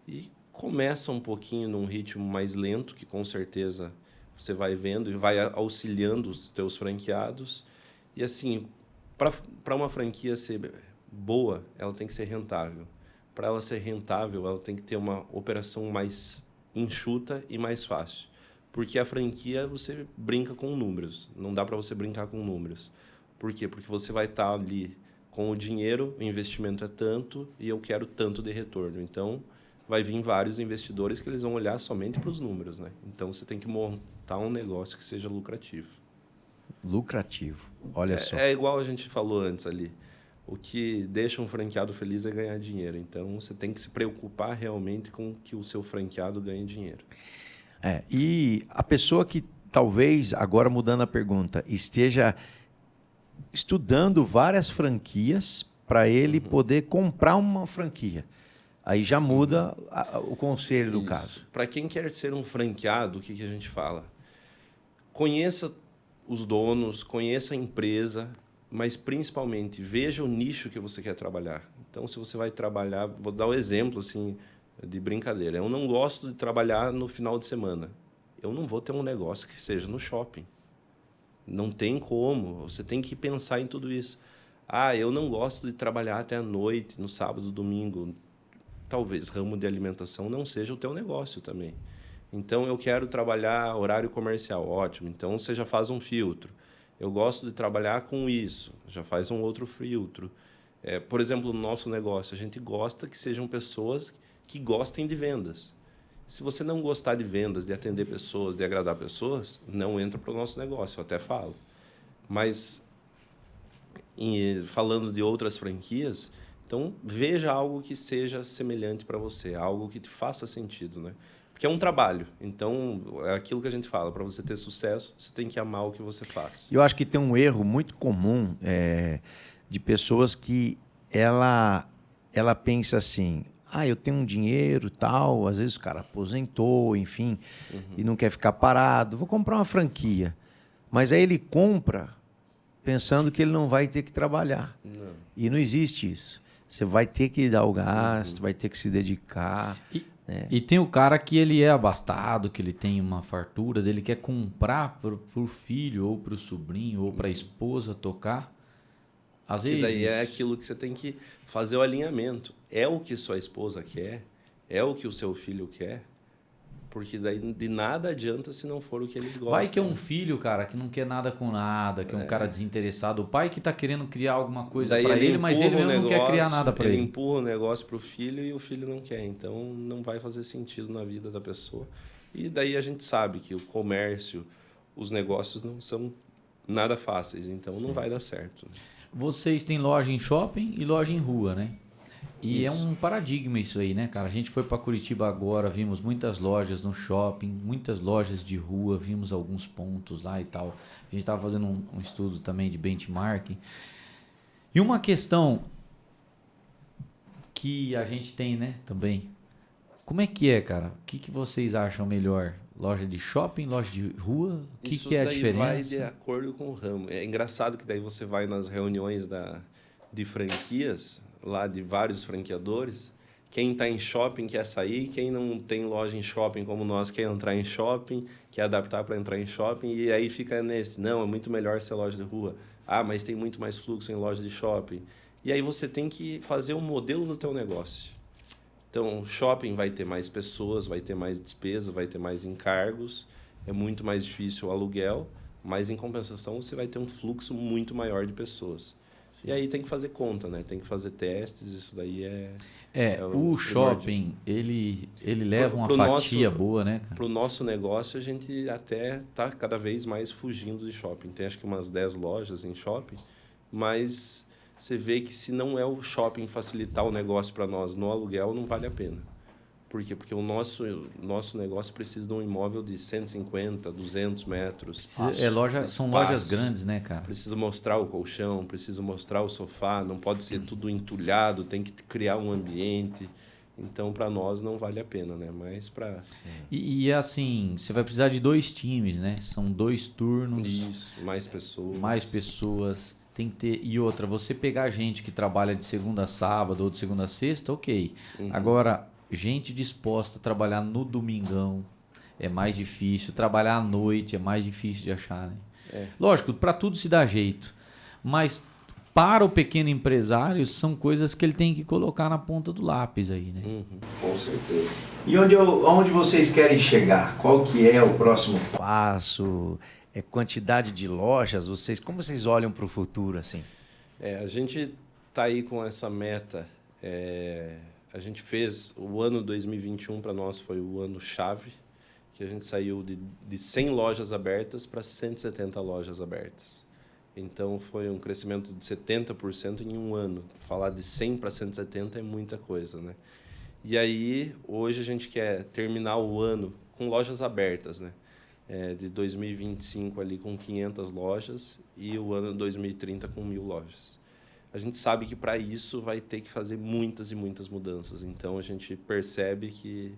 Speaker 1: E começa um pouquinho num ritmo mais lento, que com certeza você vai vendo e vai auxiliando os teus franqueados. E assim, para uma franquia ser boa, ela tem que ser rentável. Para ela ser rentável, ela tem que ter uma operação mais enxuta e mais fácil. Porque a franquia, você brinca com números. Não dá para você brincar com números. Por quê? Porque você vai estar ali com o dinheiro, o investimento é tanto e eu quero tanto de retorno. Então, vai vir vários investidores que eles vão olhar somente para os números, né? Então, você tem que montar um negócio que seja lucrativo.
Speaker 3: Lucrativo, olha só.
Speaker 1: É igual a gente falou antes ali. O que deixa um franqueado feliz é ganhar dinheiro. Então, você tem que se preocupar realmente com que o seu franqueado ganhe dinheiro.
Speaker 3: E a pessoa que talvez, agora mudando a pergunta, esteja estudando várias franquias para ele poder comprar uma franquia. Aí já muda o conselho do caso.
Speaker 1: Para quem quer ser um franqueado, o que a gente fala? Conheça os donos, conheça a empresa, mas principalmente veja o nicho que você quer trabalhar. Então, se você vai trabalhar, vou dar um exemplo assim de brincadeira. Eu não gosto de trabalhar no final de semana. Eu não vou ter um negócio que seja no shopping. Não tem como. Você tem que pensar em tudo isso. Eu não gosto de trabalhar até a noite, no sábado, domingo. Talvez ramo de alimentação não seja o teu negócio também. Então, eu quero trabalhar horário comercial. Ótimo. Então, você já faz um filtro. Eu gosto de trabalhar com isso. Já faz um outro filtro. Por exemplo, no nosso negócio, a gente gosta que sejam pessoas que gostem de vendas. Se você não gostar de vendas, de atender pessoas, de agradar pessoas, não entra para o nosso negócio, eu até falo. Mas, falando de outras franquias, então veja algo que seja semelhante para você, algo que te faça sentido, né? Porque é um trabalho. Então, é aquilo que a gente fala, para você ter sucesso, você tem que amar o que você faz.
Speaker 3: Eu acho que tem um erro muito comum de pessoas que ela pensa assim, eu tenho um dinheiro tal, às vezes o cara aposentou, enfim, e não quer ficar parado, vou comprar uma franquia. Mas aí ele compra pensando que ele não vai ter que trabalhar.
Speaker 1: Não.
Speaker 3: E não existe isso. Você vai ter que dar o gasto, vai ter que se dedicar.
Speaker 2: E tem o cara que ele é abastado, que ele tem uma fartura, ele quer comprar pro filho, ou pro sobrinho, ou pra esposa tocar. Às vezes...
Speaker 1: daí é aquilo que você tem que fazer o alinhamento. É o que sua esposa quer? É o que o seu filho quer? Porque daí de nada adianta se não for o que eles gostam.
Speaker 2: Vai que é um filho, cara, que não quer nada com nada, que é um cara desinteressado. O pai que tá querendo criar alguma coisa para ele, mas ele mesmo não quer criar nada para ele.
Speaker 1: Ele empurra o negócio pro filho e o filho não quer. Então, não vai fazer sentido na vida da pessoa. E daí a gente sabe que o comércio, os negócios não são nada fáceis. Então, não vai dar certo.
Speaker 2: Vocês têm loja em shopping e loja em rua, né? E
Speaker 1: Isso.
Speaker 2: é um paradigma isso aí, né, cara? A gente foi para Curitiba agora, vimos muitas lojas no shopping, muitas lojas de rua, vimos alguns pontos lá e tal. A gente estava fazendo um estudo também de benchmarking. E uma questão que a gente tem, né, também. Como é que é, cara? O que vocês acham melhor? Loja de shopping, loja de rua? O que é a diferença?
Speaker 1: Vai de acordo com o ramo. É engraçado que daí você vai nas reuniões de franquias, lá de vários franqueadores. Quem está em shopping quer sair, quem não tem loja em shopping como nós quer entrar em shopping, quer adaptar para entrar em shopping, e aí fica nesse, não, é muito melhor ser loja de rua. Mas tem muito mais fluxo em loja de shopping. E aí você tem que fazer um modelo do teu negócio. Então, shopping vai ter mais pessoas, vai ter mais despesa, vai ter mais encargos, é muito mais difícil o aluguel, mas em compensação você vai ter um fluxo muito maior de pessoas. Sim. E aí tem que fazer conta, né? Tem que fazer testes, isso daí
Speaker 2: o shopping, ele leva uma fatia boa, né, cara?
Speaker 1: Para o nosso negócio, a gente até está cada vez mais fugindo de shopping. Tem acho que umas 10 lojas em shopping mas você vê que se não é o shopping facilitar o negócio para nós no aluguel, não vale a pena. Por quê? Porque o nosso negócio precisa de um imóvel de 150, 200 metros.
Speaker 2: São lojas grandes, né, cara?
Speaker 1: Precisa mostrar o colchão, precisa mostrar o sofá, não pode ser tudo entulhado, tem que criar um ambiente. Então, para nós, não vale a pena, né? Mas para...
Speaker 2: E assim, você vai precisar de 2 times, né? São 2 turnos.
Speaker 1: Isso, mais pessoas.
Speaker 2: Mais pessoas. Tem que ter... E outra, você pegar gente que trabalha de segunda a sábado ou de segunda a sexta, ok. Agora, gente disposta a trabalhar no domingão é mais difícil. Trabalhar à noite é mais difícil de achar, né? Lógico, para tudo se dá jeito. Mas para o pequeno empresário, são coisas que ele tem que colocar na ponta do lápis aí, né?
Speaker 1: Com certeza.
Speaker 3: E onde vocês querem chegar? Qual que é o próximo passo? Quantidade de lojas? Como vocês olham para o futuro, assim?
Speaker 1: A gente está aí com essa meta. A gente fez o ano 2021 para nós foi o ano chave, que a gente saiu de 100 lojas abertas para 170 lojas abertas. Então foi um crescimento de 70% em um ano. Falar de 100 para 170 é muita coisa, né? E aí hoje a gente quer terminar o ano com lojas abertas, né? De 2025 ali com 500 lojas e o ano 2030 com 1.000 lojas. A gente sabe que para isso vai ter que fazer muitas e muitas mudanças. Então a gente percebe que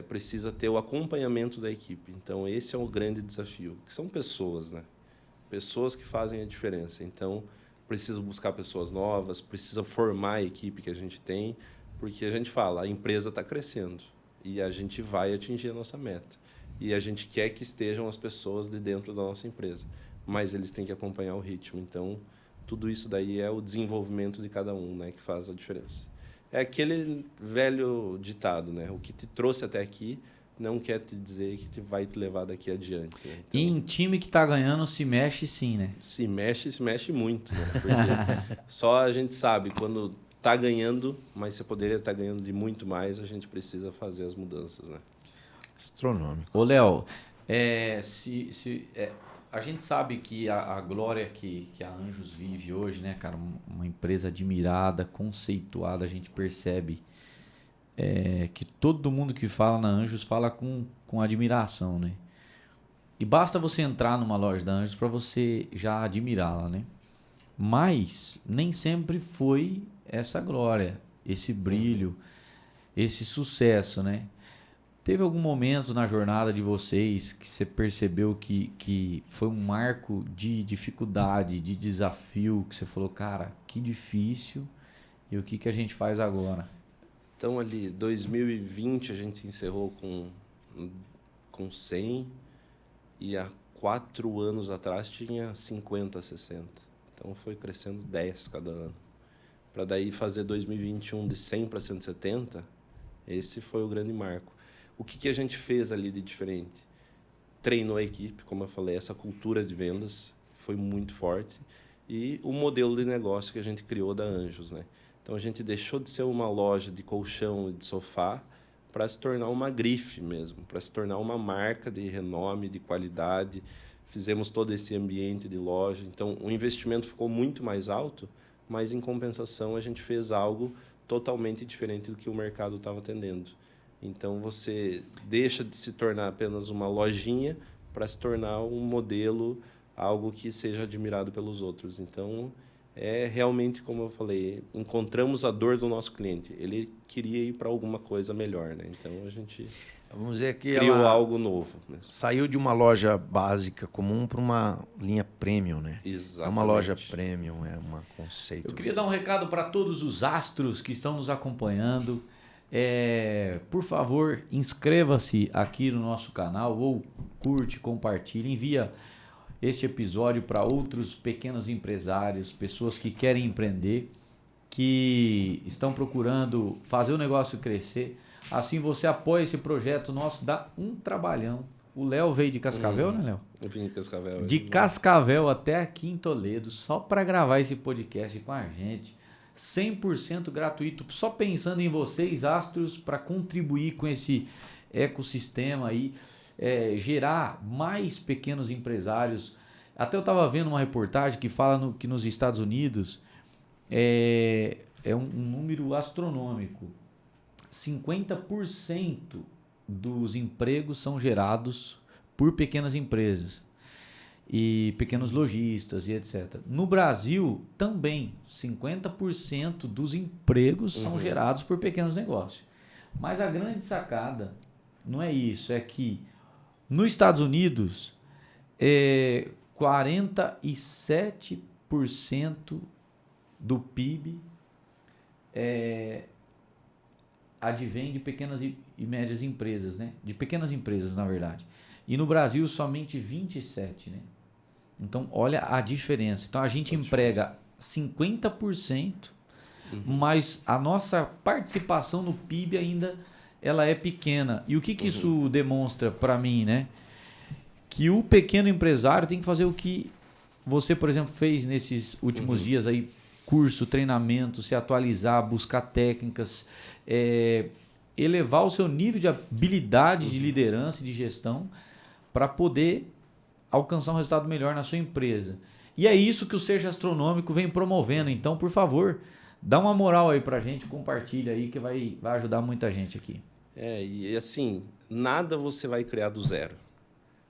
Speaker 1: precisa ter o acompanhamento da equipe. Então esse é o grande desafio, que são pessoas, né? Pessoas que fazem a diferença. Então precisa buscar pessoas novas, precisa formar a equipe que a gente tem, porque a gente fala, a empresa está crescendo e a gente vai atingir a nossa meta. E a gente quer que estejam as pessoas de dentro da nossa empresa, mas eles têm que acompanhar o ritmo. Então, tudo isso daí é o desenvolvimento de cada um, né, que faz a diferença. É aquele velho ditado, né? O que te trouxe até aqui não quer te dizer que vai te levar daqui adiante. Né? Então,
Speaker 2: e em time que está ganhando, se mexe sim, né?
Speaker 1: Se mexe muito, né? Porque só a gente sabe quando está ganhando, mas você poderia estar ganhando de muito mais, a gente precisa fazer as mudanças, né?
Speaker 3: Astronômico.
Speaker 2: Ô, Léo, a gente sabe que a glória que a Anjos vive hoje, né, cara, uma empresa admirada, conceituada, a gente percebe que todo mundo que fala na Anjos fala com admiração, né? E basta você entrar numa loja da Anjos para você já admirá-la, né? Mas nem sempre foi essa glória, esse brilho, esse sucesso, né? Teve algum momento na jornada de vocês que você percebeu que foi um marco de dificuldade, de desafio, que você falou, cara, que difícil, e o que a gente faz agora?
Speaker 1: Então, ali, 2020, a gente encerrou com 100 e há 4 anos atrás tinha 50, 60. Então, foi crescendo 10 cada ano. Para daí fazer 2021 de 100 para 170, esse foi o grande marco. O que a gente fez ali de diferente? Treinou a equipe, como eu falei, essa cultura de vendas foi muito forte e o modelo de negócio que a gente criou da Anjos, né? Então a gente deixou de ser uma loja de colchão e de sofá para se tornar uma grife mesmo, para se tornar uma marca de renome, de qualidade. Fizemos todo esse ambiente de loja, então o investimento ficou muito mais alto, mas em compensação a gente fez algo totalmente diferente do que o mercado estava atendendo. Então, você deixa de se tornar apenas uma lojinha para se tornar um modelo, algo que seja admirado pelos outros. Então, realmente, como eu falei, encontramos a dor do nosso cliente. Ele queria ir para alguma coisa melhor, né? Então, a gente
Speaker 3: vamos dizer que
Speaker 1: criou algo novo. Né?
Speaker 3: Saiu de uma loja básica comum para uma linha premium, né?
Speaker 1: Exatamente.
Speaker 3: É uma loja premium, é um conceito.
Speaker 2: Eu queria dar um recado para todos os astros que estão nos acompanhando. Por favor, inscreva-se aqui no nosso canal ou curte, compartilhe, envia este episódio para outros pequenos empresários, pessoas que querem empreender, que estão procurando fazer o negócio crescer. Assim você apoia esse projeto nosso, dá um trabalhão. O Léo veio de Cascavel, né, Léo?
Speaker 1: Eu vim de Cascavel.
Speaker 2: De Cascavel até aqui em Toledo, só para gravar esse podcast com a gente. 100% gratuito, só pensando em vocês, astros, para contribuir com esse ecossistema aí, gerar mais pequenos empresários. Até eu estava vendo uma reportagem que fala que nos Estados Unidos é um número astronômico. 50% dos empregos são gerados por pequenas empresas e pequenos lojistas e etc. No Brasil, também, 50% dos empregos são gerados por pequenos negócios. Mas a grande sacada não é isso, é que nos Estados Unidos, 47% do PIB advém de pequenas e médias empresas, né? De pequenas empresas, na verdade. E no Brasil, somente 27%, né? Então, olha a diferença. Então, a gente emprega 50%, mas a nossa participação no PIB ainda ela é pequena. E o que isso demonstra para mim, né? Que o pequeno empresário tem que fazer o que você, por exemplo, fez nesses últimos dias aí, curso, treinamento, se atualizar, buscar técnicas, elevar o seu nível de habilidade de liderança e de gestão para poder alcançar um resultado melhor na sua empresa. E é isso que o Seja Astronômico vem promovendo. Então, por favor, dá uma moral aí para a gente, compartilha aí que vai ajudar muita gente aqui.
Speaker 1: E assim, nada você vai criar do zero.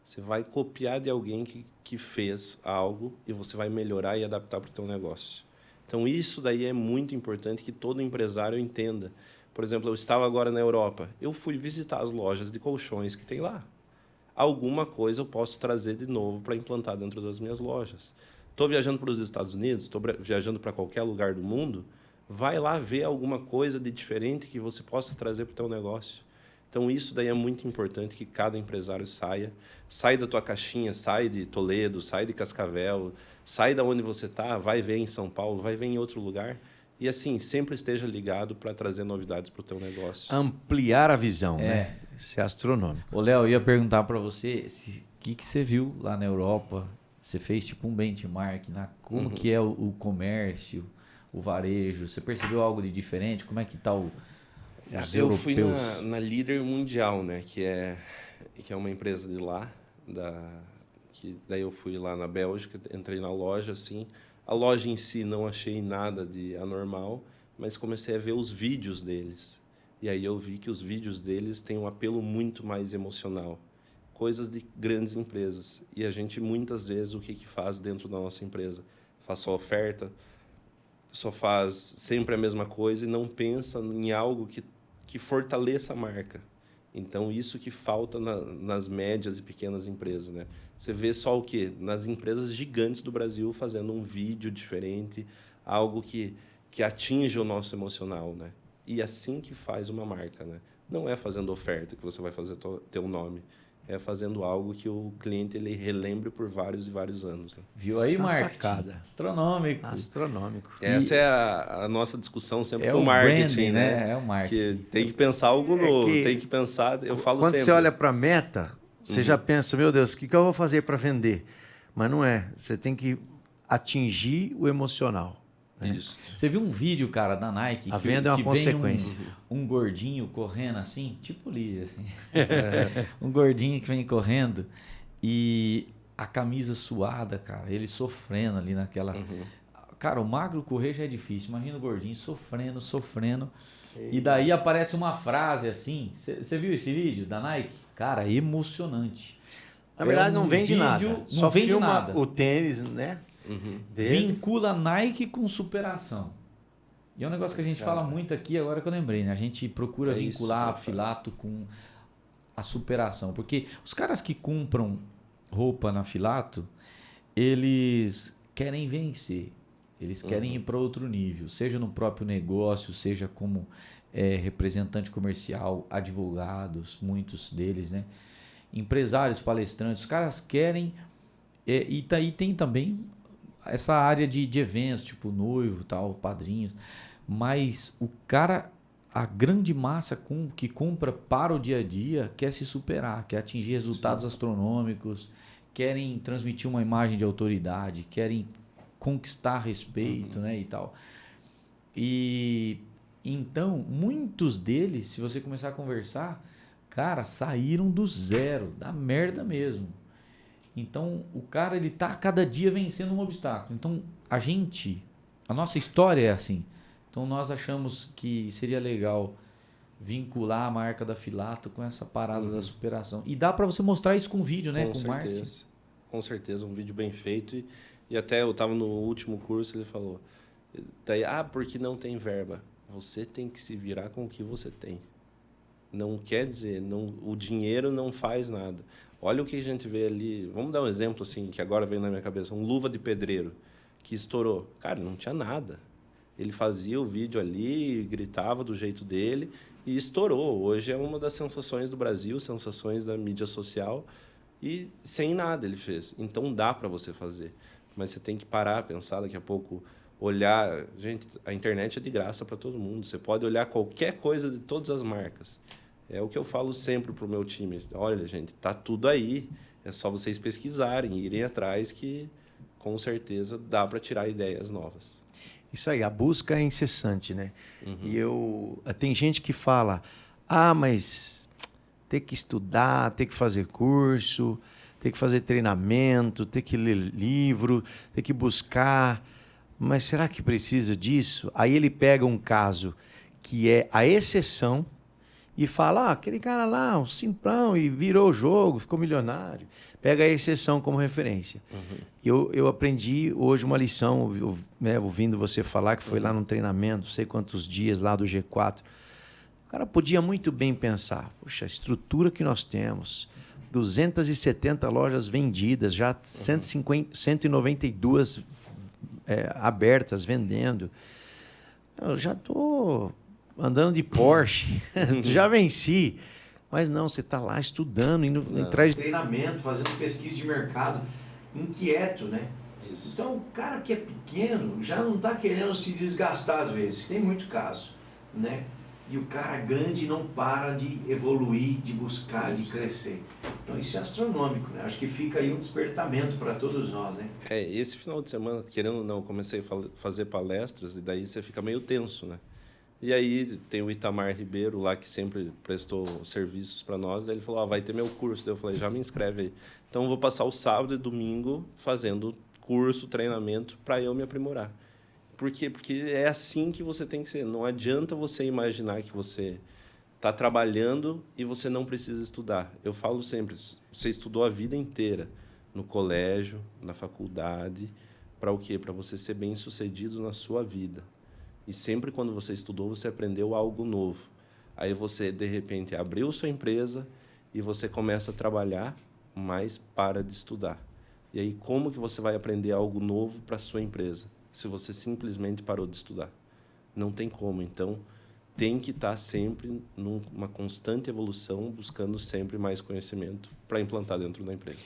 Speaker 1: Você vai copiar de alguém que fez algo e você vai melhorar e adaptar para o teu negócio. Então, isso daí é muito importante que todo empresário entenda. Por exemplo, eu estava agora na Europa. Eu fui visitar as lojas de colchões que tem lá. Alguma coisa eu posso trazer de novo para implantar dentro das minhas lojas. Estou viajando para os Estados Unidos, estou viajando para qualquer lugar do mundo, vai lá ver alguma coisa de diferente que você possa trazer para o teu negócio. Então, isso daí é muito importante que cada empresário sai da tua caixinha, sai de Toledo, sai de Cascavel, sai da onde você está, vai ver em São Paulo, vai ver em outro lugar. E assim, sempre esteja ligado para trazer novidades para o teu negócio.
Speaker 3: Ampliar a visão, né? Ser astronômico.
Speaker 2: Ô, Léo, eu ia perguntar para você o que você viu lá na Europa. Você fez tipo um benchmark, como que é o comércio, o varejo. Você percebeu algo de diferente? Como é que está os
Speaker 1: eu
Speaker 2: europeus?
Speaker 1: fui na Líder Mundial, né? Que é uma empresa de lá. Daí eu fui lá na Bélgica, entrei na loja, assim. A loja em si não achei nada de anormal, mas comecei a ver os vídeos deles. E aí eu vi que os vídeos deles têm um apelo muito mais emocional. Coisas de grandes empresas. E a gente, muitas vezes, o que faz dentro da nossa empresa? Faz só oferta, só faz sempre a mesma coisa e não pensa em algo que fortaleça a marca. Então, isso que falta nas médias e pequenas empresas, né? Você vê só o quê? Nas empresas gigantes do Brasil fazendo um vídeo diferente, algo que atinge o nosso emocional, né? E assim que faz uma marca, né? Não é fazendo oferta que você vai fazer teu nome. É fazendo algo que o cliente ele relembre por vários e vários anos. Né?
Speaker 2: Viu aí, marketing?
Speaker 3: Sacada.
Speaker 2: Astronômico.
Speaker 1: Essa é a nossa discussão sempre com
Speaker 2: o
Speaker 1: o marketing,
Speaker 2: branding,
Speaker 1: né?
Speaker 2: É o marketing.
Speaker 1: Que tem que pensar algo novo, tem que pensar... Eu falo
Speaker 3: quando
Speaker 1: sempre...
Speaker 3: você olha para a meta, você já pensa, meu Deus, o que eu vou fazer para vender? Mas não é. Você tem que atingir o emocional. Né?
Speaker 1: Isso.
Speaker 2: Você viu um vídeo, cara, da Nike?
Speaker 3: A venda é uma consequência.
Speaker 2: Um gordinho correndo assim, tipo Lígia, assim. Um gordinho que vem correndo e a camisa suada, cara, ele sofrendo ali naquela... Cara, o magro correr já é difícil. Imagina o gordinho sofrendo. E daí aparece uma frase assim. Você viu esse vídeo da Nike? Cara, emocionante.
Speaker 3: Na verdade, não vende nada.
Speaker 2: Só vende
Speaker 3: filma
Speaker 2: nada.
Speaker 3: O tênis, né?
Speaker 2: Vincula Nike com superação. E é um negócio que a gente fala muito aqui, agora que eu lembrei, né? A gente procura vincular a Filato com a superação. Porque os caras que compram roupa na Filato, eles querem vencer. Eles querem ir para outro nível. Seja no próprio negócio, seja como representante comercial, advogados, muitos deles, né? Empresários, palestrantes. Os caras querem... E tem também... essa área de eventos, tipo noivo, tal, padrinhos, mas o cara, a grande massa que compra para o dia a dia quer se superar, quer atingir resultados astronômicos, querem transmitir uma imagem de autoridade, querem conquistar respeito, né, e tal. E então, muitos deles, se você começar a conversar, cara, saíram do zero, da merda mesmo. Então, o cara, ele tá a cada dia vencendo um obstáculo. Então, a nossa história é assim. Então, nós achamos que seria legal vincular a marca da Filato com essa parada da superação. E dá para você mostrar isso com vídeo, né? Com marketing.
Speaker 1: Com certeza, um vídeo bem feito. E até eu estava no último curso, ele falou, daí, porque não tem verba. Você tem que se virar com o que você tem. Não quer dizer, o dinheiro não faz nada. Olha o que a gente vê ali. Vamos dar um exemplo assim, que agora veio na minha cabeça. Um luva de pedreiro que estourou. Cara, não tinha nada. Ele fazia o vídeo ali, gritava do jeito dele e estourou. Hoje é uma das sensações do Brasil, sensações da mídia social. E sem nada ele fez. Então dá para você fazer. Mas você tem que parar, pensar daqui a pouco, olhar. Gente, a internet é de graça para todo mundo. Você pode olhar qualquer coisa de todas as marcas. É o que eu falo sempre para o meu time. Olha, gente, tá tudo aí. É só vocês pesquisarem, irem atrás, que com certeza dá para tirar ideias novas.
Speaker 3: Isso aí, a busca é incessante, né? E tem gente que fala, mas tem que estudar, tem que fazer curso, tem que fazer treinamento, tem que ler livro, tem que buscar. Mas será que precisa disso? Aí ele pega um caso que é a exceção e fala, aquele cara lá, um simplão, e virou o jogo, ficou milionário. Pega a exceção como referência. Eu aprendi hoje uma lição, ouvindo você falar, que foi lá num treinamento, não sei quantos dias lá do G4. O cara podia muito bem pensar, poxa, a estrutura que nós temos, 270 lojas vendidas, já 192 abertas, vendendo. Eu já estou andando de Porsche, já venci. Mas não, você está lá estudando, indo atrás de treinamento, fazendo pesquisa de mercado, inquieto, né? Isso. Então, o cara que é pequeno já não está querendo se desgastar às vezes. Tem muito caso, né? E o cara grande não para de evoluir, de buscar, de crescer. Então, isso é astronômico, né? Acho que fica aí um despertamento para todos nós, né?
Speaker 1: Esse final de semana, querendo ou não, comecei a fazer palestras e daí você fica meio tenso, né? E aí tem o Itamar Ribeiro lá, que sempre prestou serviços para nós. Daí ele falou, vai ter meu curso. Daí eu falei, já me inscreve aí. Então eu vou passar o sábado e domingo fazendo curso, treinamento, para eu me aprimorar. Por quê? Porque é assim que você tem que ser. Não adianta você imaginar que você está trabalhando e você não precisa estudar. Eu falo sempre, você estudou a vida inteira no colégio, na faculdade, para o quê? Para você ser bem-sucedido na sua vida. E sempre quando você estudou, você aprendeu algo novo. Aí você, de repente, abriu sua empresa e você começa a trabalhar, mas para de estudar. E aí, como que você vai aprender algo novo para a sua empresa, se você simplesmente parou de estudar? Não tem como. Então, tem que estar sempre numa constante evolução, buscando sempre mais conhecimento para implantar dentro da empresa.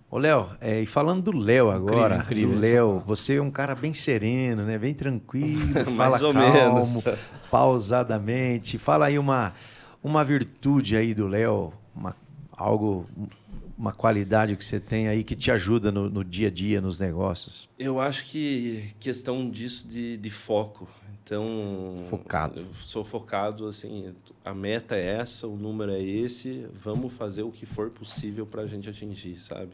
Speaker 3: Ô, Léo, e falando do Léo agora,
Speaker 2: incrível,
Speaker 3: do Léo, você é um cara bem sereno, né? Bem tranquilo,
Speaker 1: Mais
Speaker 3: fala
Speaker 1: ou
Speaker 3: calmo,
Speaker 1: menos.
Speaker 3: pausadamente. Fala aí uma virtude aí do Léo, uma qualidade que você tem aí que te ajuda no dia a dia, nos negócios.
Speaker 1: Eu acho que questão disso de foco. Então,
Speaker 3: Focado.
Speaker 1: Eu sou focado, assim, a meta é essa, o número é esse, vamos fazer o que for possível para a gente atingir, sabe?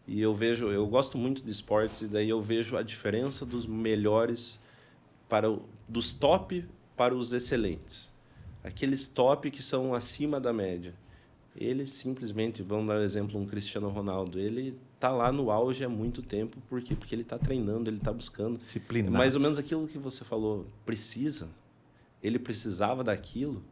Speaker 1: E eu gosto muito de esportes, e daí eu vejo a diferença dos melhores, dos top para os excelentes. Aqueles top que são acima da média. Eles simplesmente, vamos dar um exemplo, um Cristiano Ronaldo, ele está lá no auge há muito tempo, por quê? Porque ele está treinando, ele está buscando.
Speaker 3: Disciplinado.
Speaker 1: É mais ou menos aquilo que você falou, ele precisava daquilo,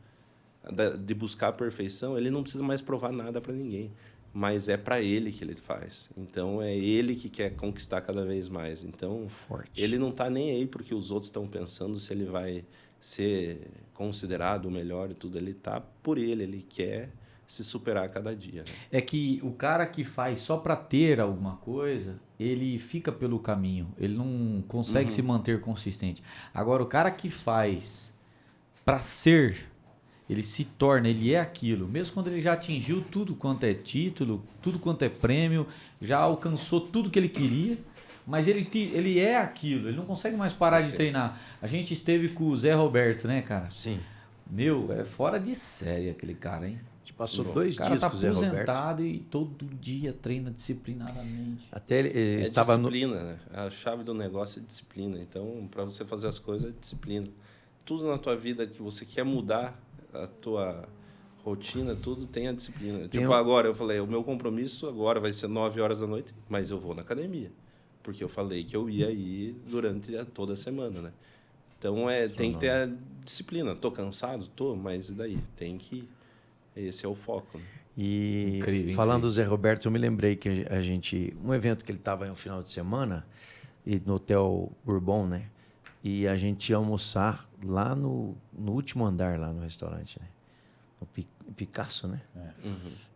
Speaker 1: de buscar a perfeição, ele não precisa mais provar nada para ninguém, mas é para ele que ele faz. Então, é ele que quer conquistar cada vez mais. Então,
Speaker 3: Forte.
Speaker 1: Ele não está nem aí porque os outros estão pensando se ele vai ser considerado o melhor e tudo. Ele está por ele quer se superar a cada dia. Né?
Speaker 2: É que o cara que faz só para ter alguma coisa, ele fica pelo caminho, ele não consegue se manter consistente. Agora, o cara que faz para ser, ele se torna, ele é aquilo. Mesmo quando ele já atingiu tudo quanto é título, tudo quanto é prêmio, já alcançou tudo que ele queria, mas ele é aquilo, ele não consegue mais parar de treinar. A gente esteve com o Zé Roberto, né, cara?
Speaker 3: Sim.
Speaker 2: Meu, é fora de série aquele cara, hein?
Speaker 3: Passou
Speaker 1: Bom,
Speaker 3: 2
Speaker 2: O cara
Speaker 3: dias
Speaker 2: tá
Speaker 3: com o Zé Roberto.
Speaker 2: aposentado e todo dia treina disciplinadamente.
Speaker 3: Até ele
Speaker 1: É
Speaker 3: estava no...
Speaker 1: disciplina, né? A chave do negócio é disciplina. Então, para você fazer as coisas, é disciplina. Tudo na tua vida que você quer mudar, a tua rotina, tudo tem a disciplina. Tipo, agora eu falei, o meu compromisso agora vai ser 9 horas da noite, mas eu vou na academia. Porque eu falei que eu ia ir durante toda a semana, né? Então, tem que ter a disciplina. Tô cansado? Tô, mas e daí? Tem que ir. Esse é o foco, né?
Speaker 3: E
Speaker 2: Incrível,
Speaker 3: falando
Speaker 2: incrível.
Speaker 3: do Zé Roberto, eu me lembrei que a gente... Um evento que ele estava no final de semana, e no Hotel Bourbon, né? E a gente ia almoçar lá no último andar, lá no restaurante, né? No Picasso, né?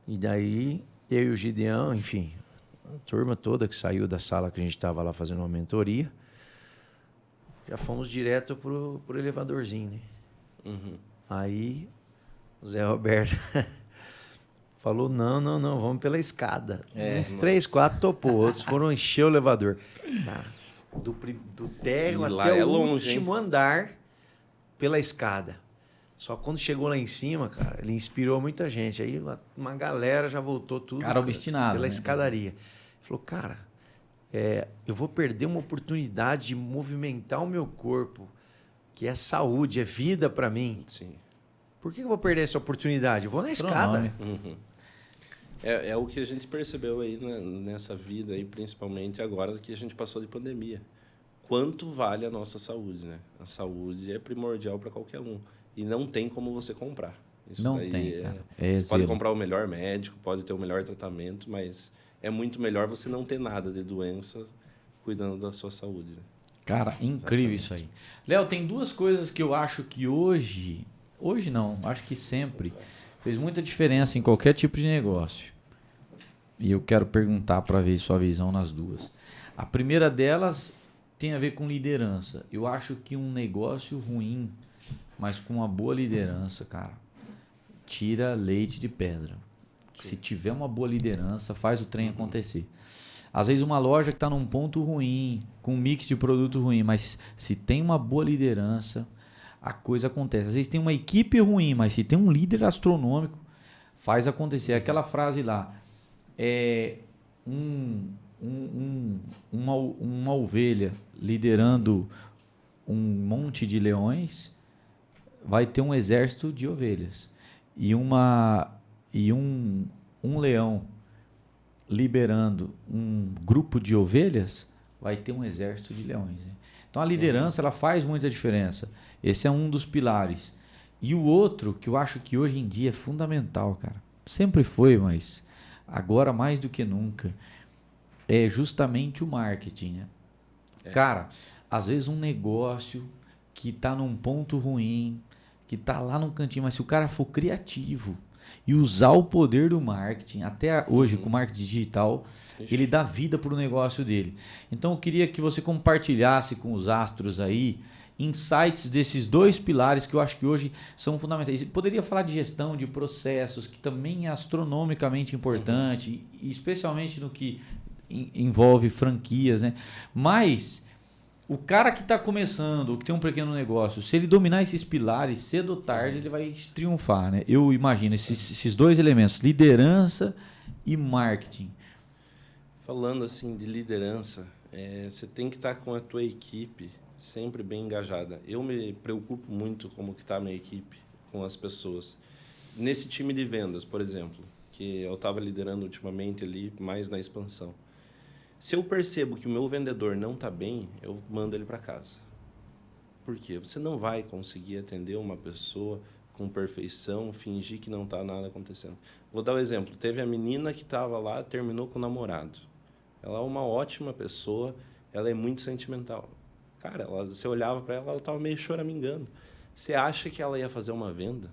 Speaker 3: E daí, eu e o Gideão, enfim, a turma toda que saiu da sala que a gente estava lá fazendo uma mentoria, já fomos direto pro elevadorzinho, né? Aí, o Zé Roberto falou, não, vamos pela escada. Uns 3, 4 topou, outros foram encher o elevador. Do térreo
Speaker 1: E lá
Speaker 3: até
Speaker 1: é
Speaker 3: o
Speaker 1: longe,
Speaker 3: último andar pela escada. Só quando chegou lá em cima, cara, ele inspirou muita gente. Aí uma galera já voltou tudo
Speaker 2: Cara obstinado,
Speaker 3: pela
Speaker 2: né?
Speaker 3: escadaria. Ele falou, cara, eu vou perder uma oportunidade de movimentar o meu corpo, que é saúde, é vida para mim.
Speaker 1: Sim.
Speaker 3: Por que eu vou perder essa oportunidade? Eu vou na escada.
Speaker 1: É o que a gente percebeu aí, né, nessa vida, aí, principalmente agora que a gente passou de pandemia. Quanto vale a nossa saúde, né? A saúde é primordial para qualquer um. E não tem como você comprar. Isso
Speaker 2: Não
Speaker 1: daí
Speaker 2: tem, cara.
Speaker 1: Você pode
Speaker 2: zero.
Speaker 1: comprar o melhor médico, pode ter o melhor tratamento, mas é muito melhor você não ter nada de doença cuidando da sua saúde. Né?
Speaker 2: Cara, incrível isso aí. Léo, tem 2 coisas que eu acho que hoje não, acho que sempre fez muita diferença em qualquer tipo de negócio. E eu quero perguntar para ver sua visão nas 2. A primeira delas tem a ver com liderança. Eu acho que um negócio ruim, mas com uma boa liderança, cara, tira leite de pedra. Se tiver uma boa liderança, faz o trem acontecer. Às vezes uma loja que está num ponto ruim, com um mix de produto ruim, mas se tem uma boa liderança, a coisa acontece. Às vezes tem uma equipe ruim, mas se tem um líder astronômico, faz acontecer. Aquela frase lá, uma ovelha liderando um monte de leões, vai ter um exército de ovelhas. E um leão liberando um grupo de ovelhas, vai ter um exército de leões. Né? Então a liderança ela faz muita diferença. Esse é um dos pilares. E o outro, que eu acho que hoje em dia é fundamental, cara. Sempre foi, mas agora mais do que nunca, é justamente o marketing. Né? Cara, às vezes um negócio que está num ponto ruim, que está lá no cantinho, mas se o cara for criativo e usar o poder do marketing, até hoje com o marketing digital, ele dá vida para o negócio dele. Então eu queria que você compartilhasse com os astros aí insights desses 2 pilares que eu acho que hoje são fundamentais. Poderia falar de gestão, de processos, que também é astronomicamente importante, e especialmente no que envolve franquias, né? Mas o cara que está começando, ou que tem um pequeno negócio, se ele dominar esses pilares, cedo ou tarde ele vai triunfar, né? Eu imagino esses 2 elementos, liderança e marketing.
Speaker 1: Falando assim de liderança, você tem que estar com a tua equipe sempre bem engajada. Eu me preocupo muito como que está a minha equipe, com as pessoas. Nesse time de vendas, por exemplo, que eu estava liderando ultimamente ali, mais na expansão. Se eu percebo que o meu vendedor não está bem, eu mando ele para casa. Por quê? Você não vai conseguir atender uma pessoa com perfeição, fingir que não está nada acontecendo. Vou dar um exemplo. Teve a menina que estava lá, terminou com o namorado. Ela é uma ótima pessoa, ela é muito sentimental. Cara, você olhava para ela, ela estava meio choramingando. Você acha que ela ia fazer uma venda?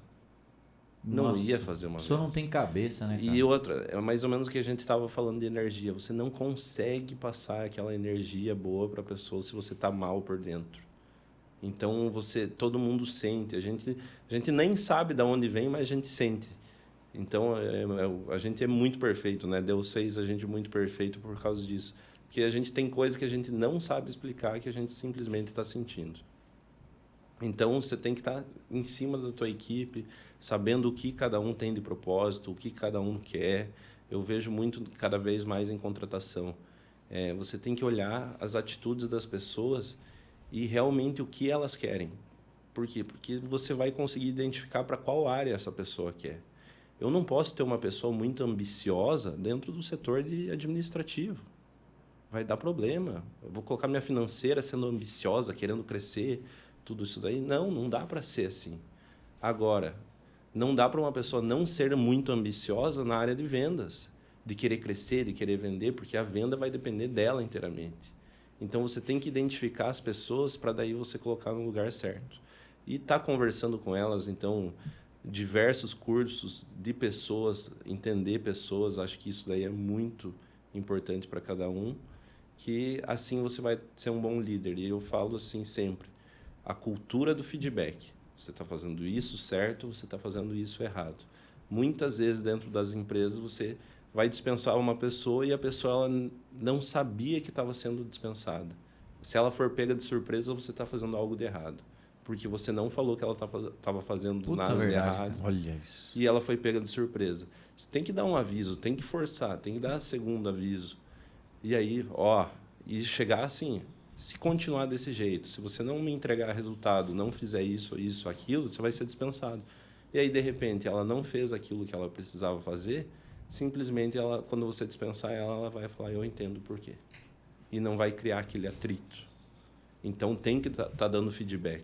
Speaker 1: Não ia fazer uma venda.
Speaker 2: A pessoa não tem cabeça, né, cara?
Speaker 1: E outra, é mais ou menos o que a gente estava falando de energia. Você não consegue passar aquela energia boa para a pessoa se você está mal por dentro. Então, todo mundo sente. A gente nem sabe de onde vem, mas a gente sente. Então, a gente é muito perfeito, né? Deus fez a gente muito perfeito por causa disso. Porque a gente tem coisas que a gente não sabe explicar, que a gente simplesmente está sentindo. Então, você tem que estar em cima da tua equipe, sabendo o que cada um tem de propósito, o que cada um quer. Eu vejo muito, cada vez mais, em contratação. Você tem que olhar as atitudes das pessoas e realmente o que elas querem. Por quê? Porque você vai conseguir identificar para qual área essa pessoa quer. Eu não posso ter uma pessoa muito ambiciosa dentro do setor de administrativo. Vai dar problema. Eu vou colocar minha financeira sendo ambiciosa, querendo crescer, tudo isso daí. Não dá para ser assim. Agora, não dá para uma pessoa não ser muito ambiciosa na área de vendas, de querer crescer, de querer vender, porque a venda vai depender dela inteiramente. Então, você tem que identificar as pessoas para daí você colocar no lugar certo. E estar conversando com elas, então, diversos cursos de pessoas, entender pessoas, acho que isso daí é muito importante para cada um, que assim você vai ser um bom líder. E eu falo assim sempre, a cultura do feedback. Você está fazendo isso certo, você está fazendo isso errado. Muitas vezes, dentro das empresas, você vai dispensar uma pessoa e a pessoa ela não sabia que estava sendo dispensada. Se ela for pega de surpresa, você está fazendo algo de errado. Porque você não falou que ela estava fazendo nada de errado.
Speaker 3: Olha isso.
Speaker 1: E ela foi pega de surpresa. Você tem que dar um aviso, tem que forçar, tem que dar segundo aviso. E aí, e chegar assim, se continuar desse jeito, se você não me entregar resultado, não fizer isso, aquilo, você vai ser dispensado. E aí, de repente, ela não fez aquilo que ela precisava fazer, simplesmente, quando você dispensar ela vai falar, eu entendo por quê. E não vai criar aquele atrito. Então, tem que tá dando feedback,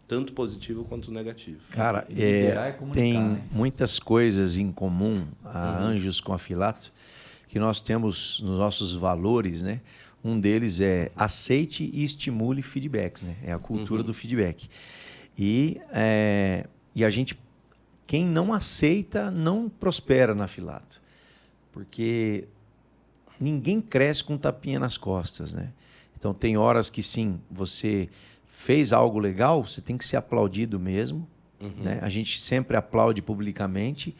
Speaker 1: tanto positivo quanto negativo.
Speaker 3: Cara, tem muitas coisas em comum, a Anjos com a Filato, que nós temos nos nossos valores, né? Um deles é aceite e estimule feedbacks, né? É a cultura do feedback. E a gente, quem não aceita, não prospera na Filato. Porque ninguém cresce com um tapinha nas costas, né? Então, tem horas que, sim, você fez algo legal, você tem que ser aplaudido mesmo. Né? A gente sempre aplaude publicamente,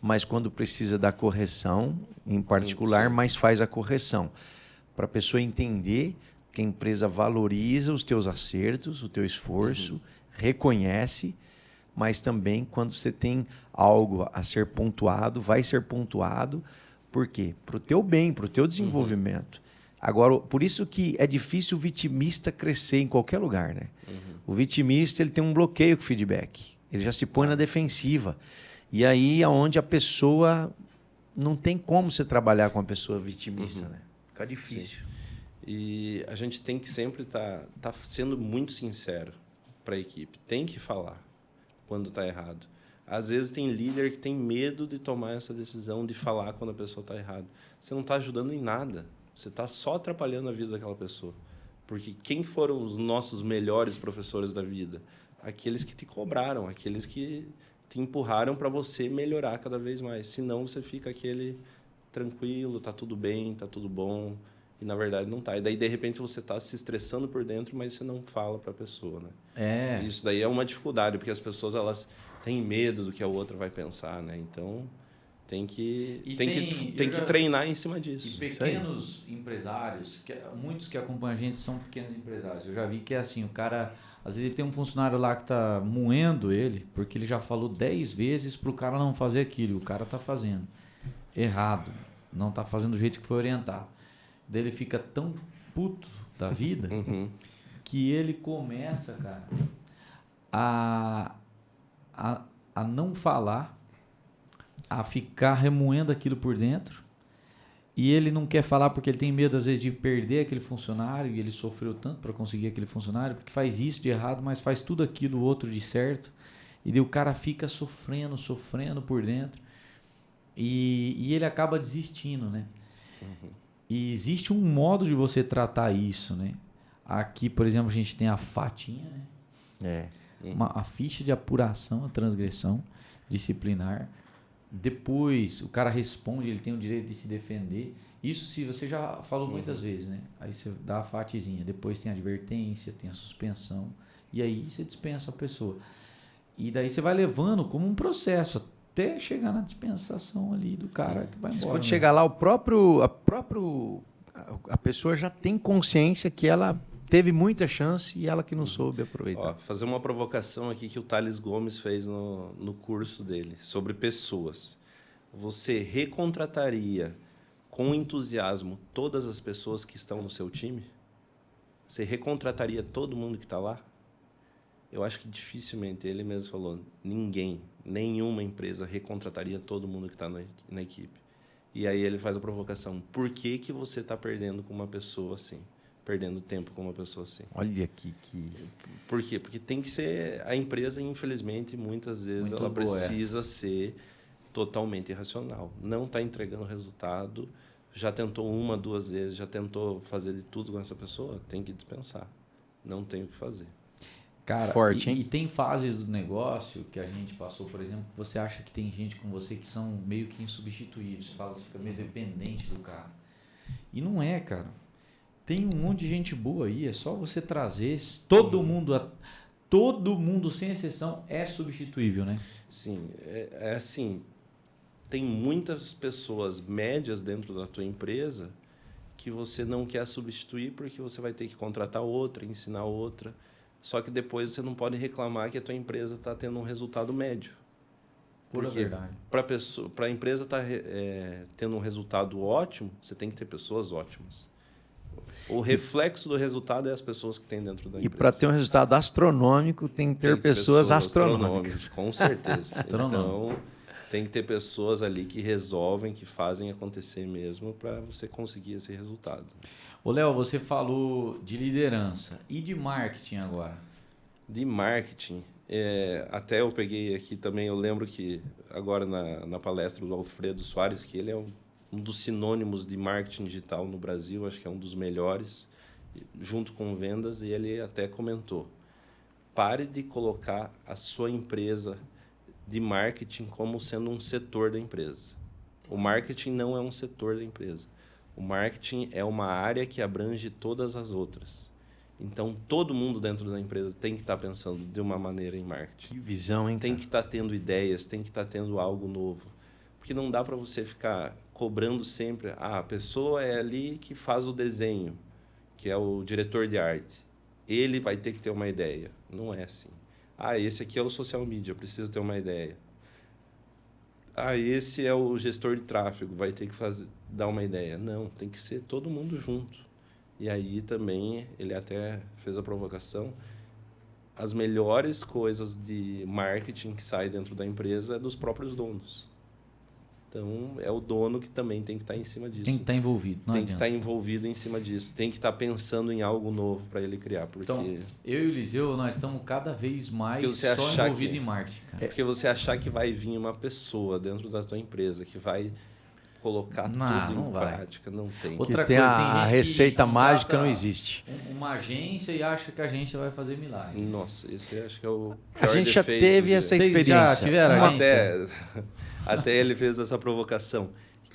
Speaker 3: mas quando precisa da correção, em particular, mas faz a correção. Para a pessoa entender que a empresa valoriza os teus acertos, o teu esforço, reconhece, mas também quando você tem algo a ser pontuado, vai ser pontuado. Por quê? Para o teu bem, para o teu desenvolvimento. Agora, por isso que é difícil o vitimista crescer em qualquer lugar, né? O vitimista ele tem um bloqueio com o feedback. Ele já se põe na defensiva. E aí é onde a pessoa... Não tem como você trabalhar com a pessoa vitimista, né? Fica difícil.
Speaker 1: Sim. E a gente tem que sempre tá sendo muito sincero para a equipe. Tem que falar quando está errado. Às vezes tem líder que tem medo de tomar essa decisão de falar quando a pessoa está errada. Você não está ajudando em nada. Você está só atrapalhando a vida daquela pessoa. Porque quem foram os nossos melhores professores da vida? Aqueles que te cobraram, aqueles que te empurraram para você melhorar cada vez mais. Senão, você fica aquele tranquilo, tá tudo bem, tá tudo bom. E, na verdade, não tá. E daí, de repente, você está se estressando por dentro, mas você não fala para a pessoa, né? Isso daí é uma dificuldade, porque as pessoas elas têm medo do que a outra vai pensar, né? Então... Tem que treinar em cima disso.
Speaker 2: E pequenos empresários, muitos que acompanham a gente são pequenos empresários. Eu já vi que é assim, o cara, às vezes ele tem um funcionário lá que está moendo ele, porque ele já falou 10 vezes para o cara não fazer aquilo, e o cara está fazendo errado, não está fazendo do jeito que foi orientado. Daí ele fica tão puto da vida que ele começa, cara, a não falar, a ficar remoendo aquilo por dentro, e ele não quer falar porque ele tem medo às vezes de perder aquele funcionário, e ele sofreu tanto para conseguir aquele funcionário, porque faz isso de errado, mas faz tudo aquilo outro de certo, e daí o cara fica sofrendo por dentro, e ele acaba desistindo, né? E existe um modo de você tratar isso, né? Aqui, por exemplo, a gente tem a fatinha, né? A ficha de apuração, a transgressão disciplinar. Depois o cara responde, ele tem o direito de se defender. Isso se você já falou muitas vezes, né? Aí você dá a fatizinha, depois tem a advertência, tem a suspensão, e aí você dispensa a pessoa. E daí você vai levando como um processo até chegar na dispensação ali do cara que vai embora.
Speaker 3: Quando chegar lá, a pessoa já tem consciência que ela teve muita chance e ela que não soube aproveitar.
Speaker 1: Ó, fazer uma provocação aqui que o Thales Gomes fez no curso dele, sobre pessoas. Você recontrataria com entusiasmo todas as pessoas que estão no seu time? Você recontrataria todo mundo que está lá? Eu acho que dificilmente, ele mesmo falou, nenhuma empresa recontrataria todo mundo que está na equipe. E aí ele faz a provocação, por que você está perdendo com uma pessoa assim? Perdendo tempo com uma pessoa assim.
Speaker 3: Olha que...
Speaker 1: Por quê? Porque tem que ser... A empresa, infelizmente, muitas vezes, ela precisa ser totalmente irracional. Não está entregando resultado, já tentou 1, 2 vezes, já tentou fazer de tudo com essa pessoa, tem que dispensar. Não tem o que fazer.
Speaker 2: Cara,
Speaker 3: forte, hein?
Speaker 2: E tem fases do negócio que a gente passou, por exemplo, que você acha que tem gente com você que são meio que insubstituíveis. Você fala, você fica meio dependente do cara. E não é, cara. Tem um monte de gente boa aí, é só você trazer. Todo mundo, sem exceção, é substituível, né?
Speaker 1: Sim, é assim, tem muitas pessoas médias dentro da tua empresa que você não quer substituir porque você vai ter que contratar outra, ensinar outra. Só que depois você não pode reclamar que a tua empresa está tendo um resultado médio. Porque para a empresa estar tendo um resultado ótimo, você tem que ter pessoas ótimas. O reflexo do resultado é as pessoas que tem dentro da empresa.
Speaker 3: E para ter um resultado astronômico, tem que ter pessoas astronômicas.
Speaker 1: Com certeza. Então, tem que ter pessoas ali que resolvem, que fazem acontecer mesmo para você conseguir esse resultado.
Speaker 2: Ô, Léo, você falou de liderança e de marketing agora.
Speaker 1: De marketing, até eu peguei aqui também, eu lembro que agora na palestra do Alfredo Soares, que ele é um dos sinônimos de marketing digital no Brasil, acho que é um dos melhores, junto com vendas, e ele até comentou, pare de colocar a sua empresa de marketing como sendo um setor da empresa. O marketing não é um setor da empresa. O marketing é uma área que abrange todas as outras. Então, todo mundo dentro da empresa tem que estar pensando de uma maneira em marketing.
Speaker 3: Que visão, hein?
Speaker 1: Tem que estar tendo ideias, tem que estar tendo algo novo. Porque não dá para você ficar cobrando sempre. A pessoa é ali que faz o desenho, que é o diretor de arte. Ele vai ter que ter uma ideia. Não é assim. Esse aqui é o social media, precisa ter uma ideia. Esse é o gestor de tráfego, vai ter que dar uma ideia. Não, tem que ser todo mundo junto. E aí também, ele até fez a provocação, as melhores coisas de marketing que saem dentro da empresa é dos próprios donos. Então, é o dono que também tem que estar em cima disso.
Speaker 2: Tem que estar envolvido.
Speaker 1: Tem que estar envolvido em cima disso. Tem que estar pensando em algo novo para ele criar. Porque...
Speaker 2: Então, eu e o Eliseu, nós estamos cada vez mais só envolvidos em marketing. Cara.
Speaker 1: Porque você achar que vai vir uma pessoa dentro da tua empresa que vai colocar tudo em prática. Não tem.
Speaker 3: Outra coisa, a receita mágica não existe.
Speaker 2: Uma agência e acha que a agência vai fazer milagre.
Speaker 1: Nossa, esse acho que é o pior
Speaker 3: A gente já
Speaker 1: defeito.
Speaker 3: teve essa experiência.
Speaker 2: Vocês já tiveram agência?
Speaker 1: Até ele fez essa provocação.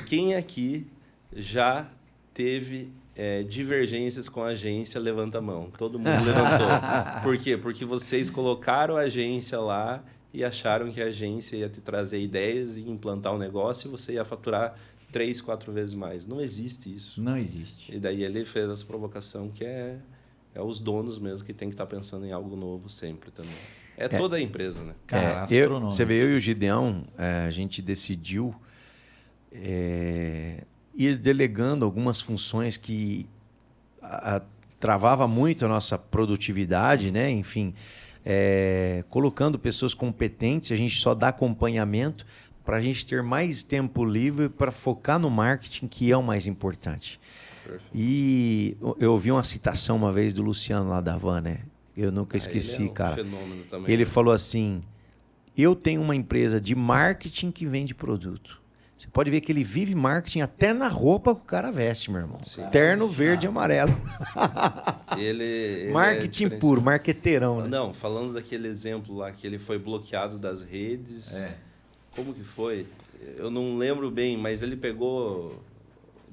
Speaker 1: Quem aqui já teve divergências com a agência? Levanta a mão. Todo mundo levantou. Por quê? Porque vocês colocaram a agência lá e acharam que a agência ia te trazer ideias e implantar o negócio e você ia faturar 3, 4 vezes mais. Não existe isso.
Speaker 2: Não existe.
Speaker 1: E daí ele fez essa provocação que é os donos mesmo que tem que estar pensando em algo novo sempre também. Toda a empresa, né?
Speaker 2: Cara,
Speaker 3: você vê, eu e o Gideão, a gente decidiu ir delegando algumas funções que travava muito a nossa produtividade, né? Enfim, colocando pessoas competentes, a gente só dá acompanhamento para a gente ter mais tempo livre para focar no marketing, que é o mais importante. Perfeito. E eu ouvi uma citação uma vez do Luciano lá da Van, né? Eu nunca esqueci,
Speaker 1: ele é um
Speaker 3: cara.
Speaker 1: Fenômeno também,
Speaker 3: ele falou assim, eu tenho uma empresa de marketing que vende produto. Você pode ver que ele vive marketing até na roupa que o cara veste, meu irmão. Sim. Terno verde e amarelo.
Speaker 1: Ele
Speaker 3: marketing puro, marqueteirão. Né?
Speaker 1: Não, falando daquele exemplo lá que ele foi bloqueado das redes. Como que foi? Eu não lembro bem, mas ele pegou...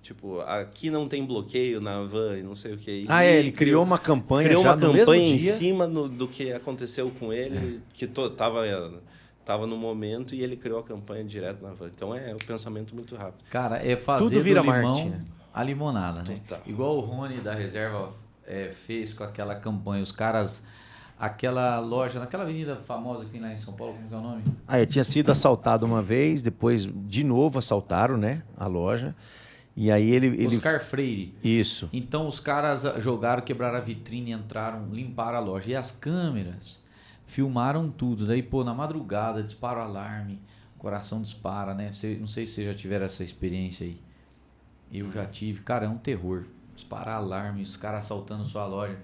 Speaker 1: Tipo, aqui não tem bloqueio na Van e não sei o que.
Speaker 3: Ele criou uma campanha
Speaker 1: criou
Speaker 3: já
Speaker 1: uma
Speaker 3: no
Speaker 1: campanha
Speaker 3: mesmo
Speaker 1: em
Speaker 3: dia.
Speaker 1: cima do que aconteceu com ele, que tava no momento e ele criou a campanha direto na Van. Então é um pensamento muito rápido.
Speaker 2: Cara, é fazer
Speaker 3: tudo vira
Speaker 2: do limão
Speaker 3: marketing, né?
Speaker 2: a limonada, né?
Speaker 1: Total.
Speaker 2: Igual o Rony da reserva fez com aquela campanha? Os caras... Aquela loja, naquela avenida famosa que tem lá em São Paulo, como que é o nome?
Speaker 3: Eu tinha sido assaltado uma vez, depois de novo assaltaram, né, a loja. E aí ele...
Speaker 2: Oscar Freire.
Speaker 3: Isso.
Speaker 2: Então os caras jogaram, quebraram a vitrine, entraram, limparam a loja. E as câmeras filmaram tudo. Daí, pô, na madrugada, dispara o alarme, o coração dispara, né? Não sei se vocês já tiveram essa experiência aí. Eu já tive. Cara, é um terror. Disparar alarme, os caras assaltando sua loja.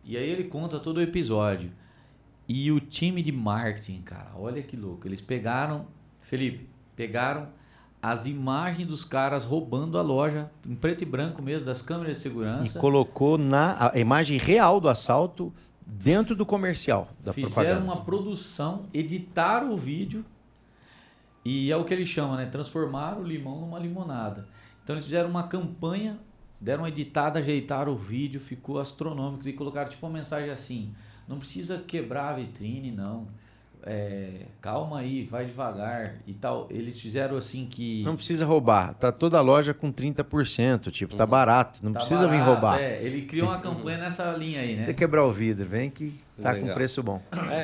Speaker 2: E aí ele conta todo o episódio. E o time de marketing, cara, olha que louco. Eles pegaram, Felipe, as imagens dos caras roubando a loja, em preto e branco mesmo, das câmeras de segurança.
Speaker 3: E colocou a imagem real do assalto dentro do comercial da propaganda.
Speaker 2: Fizeram uma produção, editaram o vídeo e é o que eles chamam, né? Transformaram o limão numa limonada. Então eles fizeram uma campanha, deram uma editada, ajeitaram o vídeo, ficou astronômico e colocaram tipo uma mensagem assim: não precisa quebrar a vitrine, não. Calma aí, vai devagar e tal. Eles fizeram assim que...
Speaker 3: Não precisa roubar, tá toda a loja com 30%, tipo, tá barato, não precisa vir roubar.
Speaker 2: Ele criou uma campanha nessa linha aí, né?
Speaker 3: Você quebrar o vidro, vem que tá com preço bom.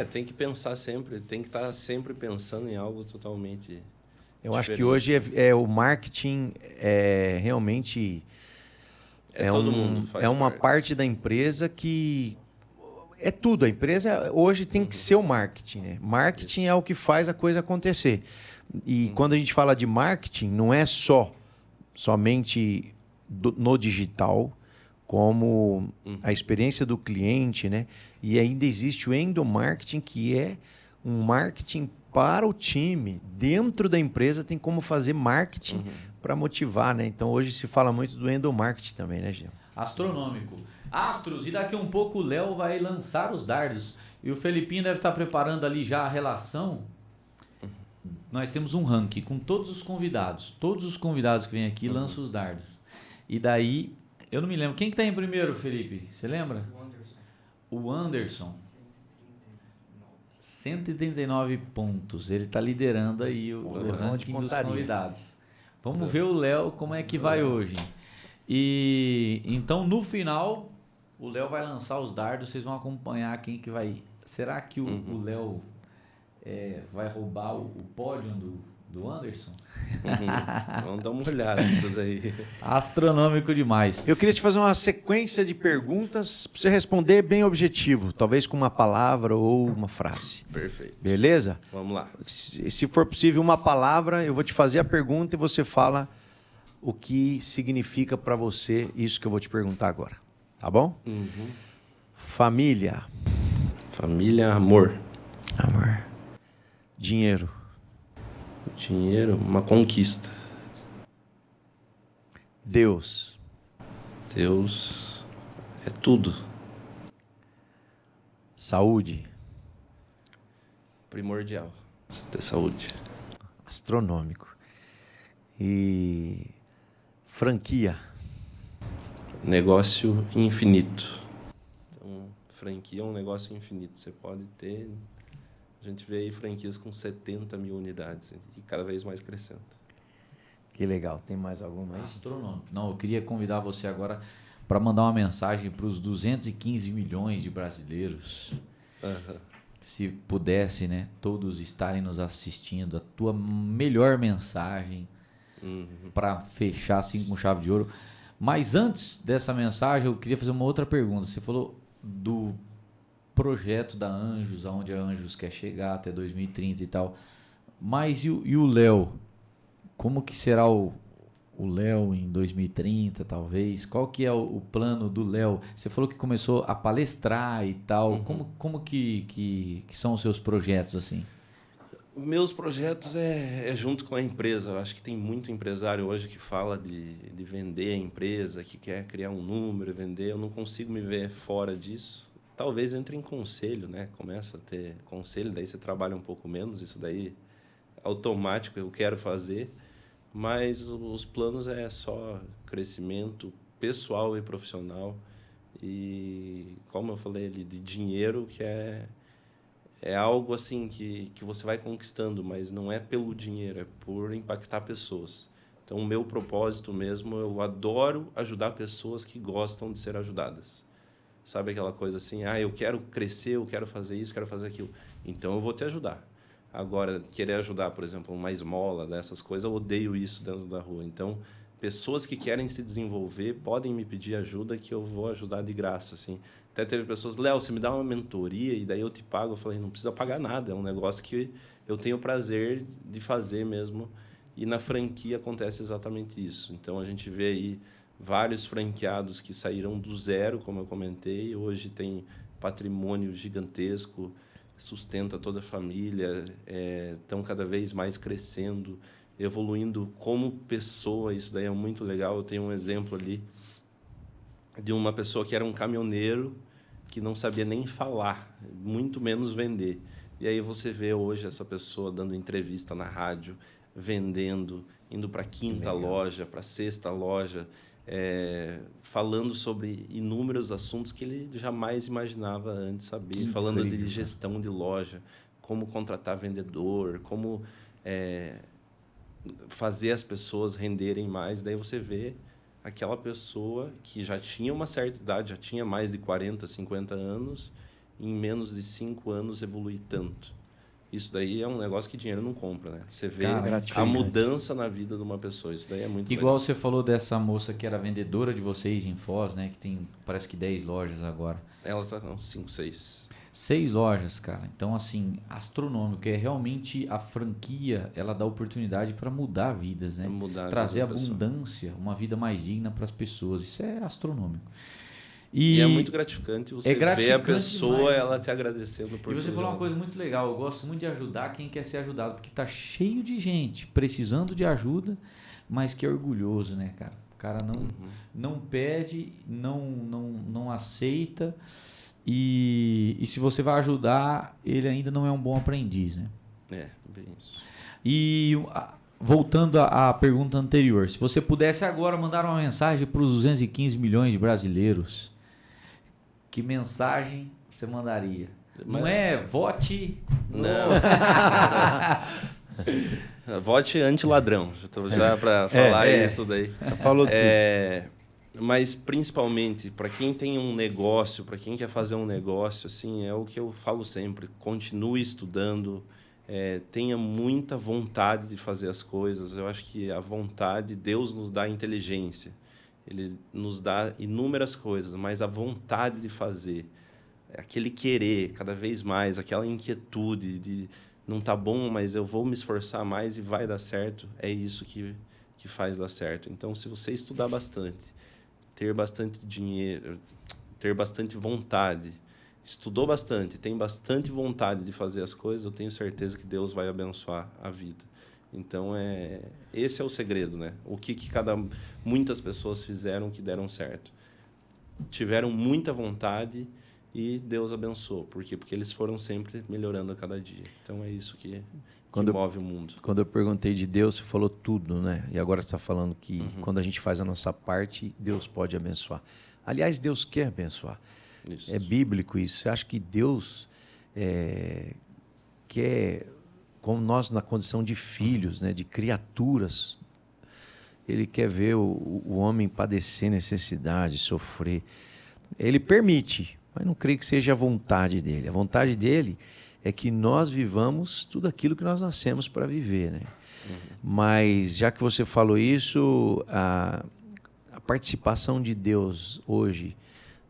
Speaker 1: Tem que pensar sempre, tem que estar sempre pensando em algo totalmente
Speaker 3: Eu acho que
Speaker 1: diferente.
Speaker 3: hoje o marketing realmente
Speaker 1: todo mundo faz
Speaker 3: uma
Speaker 1: parte.
Speaker 3: parte da empresa que é tudo. A empresa hoje tem que ser o marketing, né? Marketing é o que faz a coisa acontecer. E quando a gente fala de marketing, não é somente no digital, como a experiência do cliente, né? E ainda existe o endomarketing, que é um marketing para o time. Dentro da empresa tem como fazer marketing para motivar, né? Então hoje se fala muito do endomarketing também, né, Gil?
Speaker 2: Astronômico. Astros, e daqui a um pouco o Léo vai lançar os dardos. E o Felipinho deve estar preparando ali já a relação. Nós temos um ranking com todos os convidados. Todos os convidados que vêm aqui lançam os dardos. E daí, eu não me lembro. Quem que tá em primeiro, Felipe? Você lembra? O Anderson. 139 pontos. Ele está liderando aí o ranking dos convidados. Vamos ver o Léo como é que vai hoje. E então no final o Léo vai lançar os dardos, vocês vão acompanhar quem que vai. Será que o Léo vai roubar o pódio do Anderson?
Speaker 1: Vamos dar uma olhada nisso daí.
Speaker 2: Astronômico demais.
Speaker 3: Eu queria te fazer uma sequência de perguntas para você responder bem objetivo, talvez com uma palavra ou uma frase.
Speaker 1: Perfeito.
Speaker 3: Beleza?
Speaker 1: Vamos lá.
Speaker 3: Se for possível uma palavra, eu vou te fazer a pergunta e você fala o que significa para você isso que eu vou te perguntar agora. Tá bom? Família.
Speaker 1: Família, amor.
Speaker 3: Amor. Dinheiro.
Speaker 1: Dinheiro, uma conquista.
Speaker 3: Deus.
Speaker 1: Deus é tudo.
Speaker 3: Saúde.
Speaker 1: Primordial. Você ter saúde.
Speaker 3: Astronômico. E franquia.
Speaker 1: Negócio infinito. Então, franquia é um negócio infinito. Você pode ter... A gente vê aí franquias com 70 mil unidades e cada vez mais crescendo.
Speaker 3: Que legal. Tem mais alguma aí?
Speaker 2: Astronômico. Não, eu queria convidar você agora para mandar uma mensagem para os 215 milhões de brasileiros. Se pudesse, né, todos estarem nos assistindo, a tua melhor mensagem para fechar assim com chave de ouro. Mas antes dessa mensagem, eu queria fazer uma outra pergunta. Você falou do projeto da Anjos, aonde a Anjos quer chegar até 2030 e tal. Mas e o Léo? Como que será o Léo em 2030, talvez? Qual que é o plano do Léo? Você falou que começou a palestrar e tal. Como que são os seus projetos assim?
Speaker 1: Meus projetos é junto com a empresa. Eu acho que tem muito empresário hoje que fala de vender a empresa, que quer criar um número, vender. Eu não consigo me ver fora disso. Talvez entre em conselho, né? Começa a ter conselho, daí você trabalha um pouco menos. Isso daí é automático, eu quero fazer. Mas os planos é só crescimento pessoal e profissional. E, como eu falei ali, de dinheiro, que é algo assim que você vai conquistando, mas não é pelo dinheiro, é por impactar pessoas. Então, o meu propósito mesmo, eu adoro ajudar pessoas que gostam de ser ajudadas. Sabe aquela coisa assim, eu quero crescer, eu quero fazer isso, quero fazer aquilo. Então, eu vou te ajudar. Agora, querer ajudar, por exemplo, uma esmola, dessas coisas, eu odeio isso dentro da rua. Então, pessoas que querem se desenvolver podem me pedir ajuda que eu vou ajudar de graça, assim. Até teve pessoas, Léo, você me dá uma mentoria e daí eu te pago. Eu falei, não precisa pagar nada, é um negócio que eu tenho prazer de fazer mesmo. E na franquia acontece exatamente isso. Então, a gente vê aí vários franqueados que saíram do zero, como eu comentei, hoje tem patrimônio gigantesco, sustenta toda a família, estão cada vez mais crescendo, evoluindo como pessoa. Isso daí é muito legal. Eu tenho um exemplo ali de uma pessoa que era um caminhoneiro que não sabia nem falar, muito menos vender. E aí você vê hoje essa pessoa dando entrevista na rádio, vendendo, indo para a quinta loja, para a sexta loja, falando sobre inúmeros assuntos que ele jamais imaginava antes saber, falando de gestão de loja, como contratar vendedor, como fazer as pessoas renderem mais. Daí você vê aquela pessoa que já tinha uma certa idade, já tinha mais de 40, 50 anos, em menos de 5 anos evoluir tanto. Isso daí é um negócio que dinheiro não compra, né? Você vê a mudança na vida de uma pessoa. Isso daí é muito
Speaker 2: igual
Speaker 1: legal.
Speaker 2: Você falou dessa moça que era vendedora de vocês em Foz, né? Que tem, parece que 10 lojas agora.
Speaker 1: Ela está com 5, 6.
Speaker 2: 6 lojas, cara. Então, assim, astronômico. É realmente a franquia, ela dá oportunidade para mudar vidas, né? Trazer abundância, uma vida mais digna para as pessoas. Isso é astronômico.
Speaker 1: E é muito gratificante você ver a pessoa demais, ela te agradecendo por
Speaker 2: tudo. E você falou uma coisa muito legal. Eu gosto muito de ajudar quem quer ser ajudado, porque tá cheio de gente precisando de ajuda, mas que é orgulhoso, né, cara? O cara não pede, não aceita. E se você vai ajudar, ele ainda não é um bom aprendiz, né?
Speaker 1: Bem isso.
Speaker 2: E voltando à pergunta anterior, se você pudesse agora mandar uma mensagem para os 215 milhões de brasileiros, que mensagem você mandaria? Não é vote...
Speaker 1: Não. Vote anti-ladrão. Já para falar isso daí.
Speaker 3: Falou tudo.
Speaker 1: Mas principalmente para quem tem um negócio, para quem quer fazer um negócio, assim, é o que eu falo sempre: continue estudando, tenha muita vontade de fazer as coisas. Eu acho que a vontade, Deus nos dá inteligência, Ele nos dá inúmeras coisas, mas a vontade de fazer, aquele querer cada vez mais, aquela inquietude de não tá bom, mas eu vou me esforçar mais e vai dar certo, é isso que faz dar certo. Então, se você estudar bastante, ter bastante dinheiro, ter bastante vontade, estudou bastante, tem bastante vontade de fazer as coisas, eu tenho certeza que Deus vai abençoar a vida. Então, esse é o segredo, né? O que muitas pessoas fizeram que deram certo. Tiveram muita vontade e Deus abençoou. Por quê? Porque eles foram sempre melhorando a cada dia. Então, é isso que move o mundo.
Speaker 3: Quando eu perguntei de Deus, você falou tudo, né? E agora você está falando que quando a gente faz a nossa parte, Deus pode abençoar. Aliás, Deus quer abençoar.
Speaker 1: Isso.
Speaker 3: É bíblico isso. Você acha que Deus quer, como nós na condição de filhos, né, de criaturas, Ele quer ver o homem padecer necessidade, sofrer. Ele permite, mas não creio que seja a vontade dele. A vontade dele é que nós vivamos tudo aquilo que nós nascemos para viver, né? Mas, já que você falou isso, a participação de Deus hoje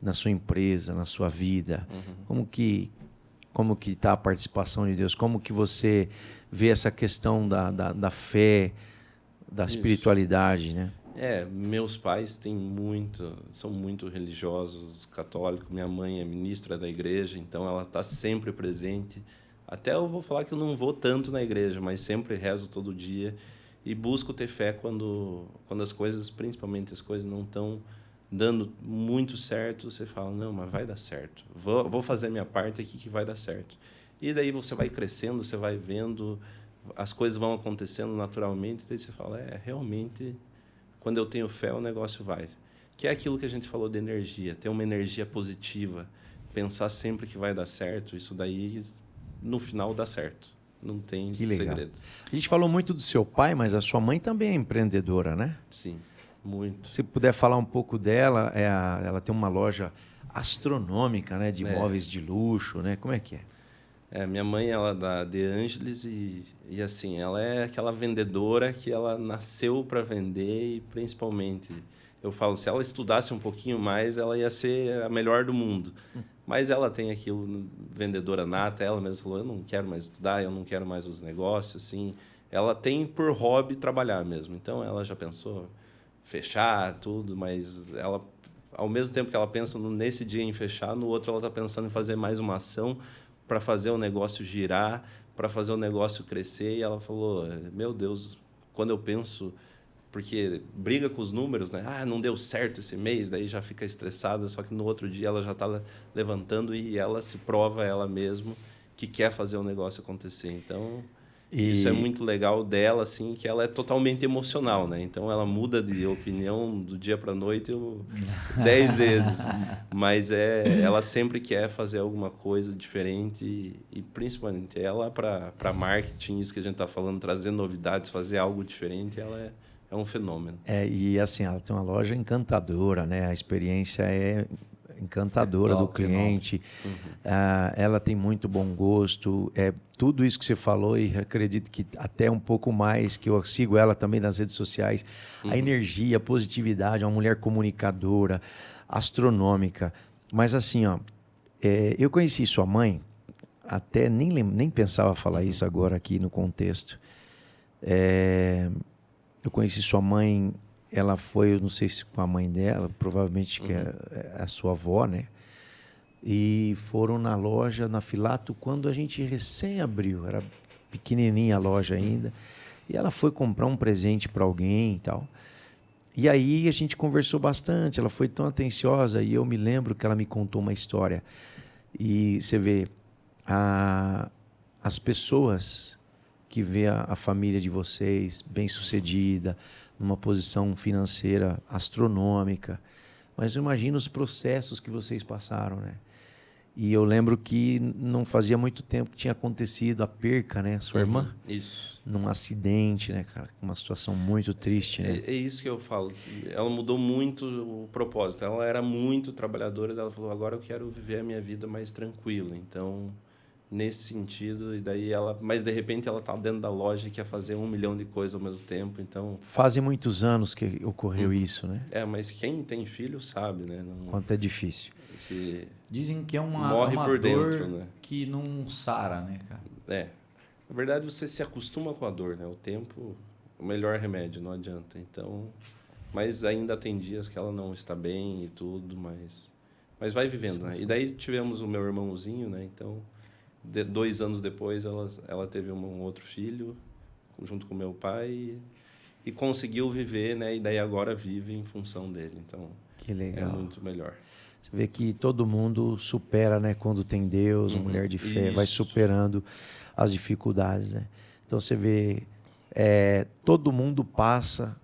Speaker 3: na sua empresa, na sua vida, como que está a participação de Deus? Como que você vê essa questão da fé, da espiritualidade, né?
Speaker 1: Meus pais são muito religiosos, católicos. Minha mãe é ministra da igreja, então ela está sempre presente. Até eu vou falar que eu não vou tanto na igreja, mas sempre rezo todo dia e busco ter fé quando as coisas, principalmente as coisas, não estão dando muito certo. Você fala, não, mas vai dar certo. Vou fazer a minha parte aqui que vai dar certo. E daí você vai crescendo, você vai vendo, as coisas vão acontecendo naturalmente, daí você fala, realmente... Quando eu tenho fé, o negócio vai. Que é aquilo que a gente falou de energia. Ter uma energia positiva. Pensar sempre que vai dar certo. Isso daí, no final, dá certo. Não tem segredo.
Speaker 3: A gente falou muito do seu pai, mas a sua mãe também é empreendedora, né?
Speaker 1: Sim, muito.
Speaker 3: Se puder falar um pouco dela, ela tem uma loja astronômica, né? De imóveis de luxo, né? Como é que é?
Speaker 1: Minha mãe, ela é da De Angelis e assim, ela é aquela vendedora que ela nasceu para vender e principalmente, eu falo, se ela estudasse um pouquinho mais, ela ia ser a melhor do mundo. Mas ela tem aquilo, vendedora nata, ela mesma falou, eu não quero mais estudar, eu não quero mais os negócios, assim. Ela tem por hobby trabalhar mesmo. Então, ela já pensou fechar tudo, mas ela, ao mesmo tempo que ela pensa nesse dia em fechar, no outro ela está pensando em fazer mais uma ação para fazer o negócio girar, para fazer o negócio crescer. E ela falou, meu Deus, quando eu penso... Porque briga com os números, né? Ah, não deu certo esse mês, daí já fica estressada, só que no outro dia ela já está levantando e ela se prova ela mesma que quer fazer o negócio acontecer. Então, isso é muito legal dela, assim, que ela é totalmente emocional, né? Então, ela muda de opinião do dia para a noite 10 vezes. Mas ela sempre quer fazer alguma coisa diferente e principalmente ela, para marketing, isso que a gente está falando, trazer novidades, fazer algo diferente, ela é um fenômeno.
Speaker 3: E assim, ela tem uma loja encantadora, né? A experiência é encantadora do cliente. Ela tem muito bom gosto. Tudo isso que você falou, e acredito que até um pouco mais, que eu sigo ela também nas redes sociais. A energia, a positividade, uma mulher comunicadora, astronômica. Mas assim, ó, eu conheci sua mãe, até nem pensava falar isso agora aqui no contexto. Eu conheci sua mãe, ela foi, eu não sei se com a mãe dela, provavelmente que é a sua avó, né? E foram na loja, na Filato, quando a gente recém abriu, era pequenininha a loja ainda, e ela foi comprar um presente para alguém e tal. E aí a gente conversou bastante, ela foi tão atenciosa, e eu me lembro que ela me contou uma história. E você vê, as pessoas que vê a família de vocês bem-sucedida, numa posição financeira astronômica. Mas eu imagino os processos que vocês passaram, né? E eu lembro que não fazia muito tempo que tinha acontecido a perca, né? Sua irmã?
Speaker 1: Isso.
Speaker 3: Num acidente, né, cara? Uma situação muito triste, né?
Speaker 1: É isso que eu falo. Ela mudou muito o propósito. Ela era muito trabalhadora e ela falou, agora eu quero viver a minha vida mais tranquila. Então... nesse sentido, e daí mas de repente ela está dentro da loja e quer fazer 1 milhão de coisas ao mesmo tempo, então...
Speaker 3: Fazem muitos anos que ocorreu isso, né?
Speaker 1: Mas quem tem filho sabe, né?
Speaker 3: Quanto é difícil.
Speaker 2: Dizem que é uma
Speaker 1: morre por
Speaker 2: dor
Speaker 1: dentro, né?
Speaker 2: que não sara, né, cara?
Speaker 1: Na verdade, você se acostuma com a dor, né? O tempo, o melhor remédio, não adianta. Então, mas ainda tem dias que ela não está bem e tudo, mas vai vivendo, né? E daí tivemos o meu irmãozinho, né? Então... 2 anos depois, ela teve um outro filho, junto com meu pai, e conseguiu viver, né? E daí agora vive em função dele. Então,
Speaker 3: que legal.
Speaker 1: É muito melhor.
Speaker 3: Você vê que todo mundo supera, né? Quando tem Deus, uma mulher de fé, vai superando as dificuldades, né? Então, você vê, todo mundo passa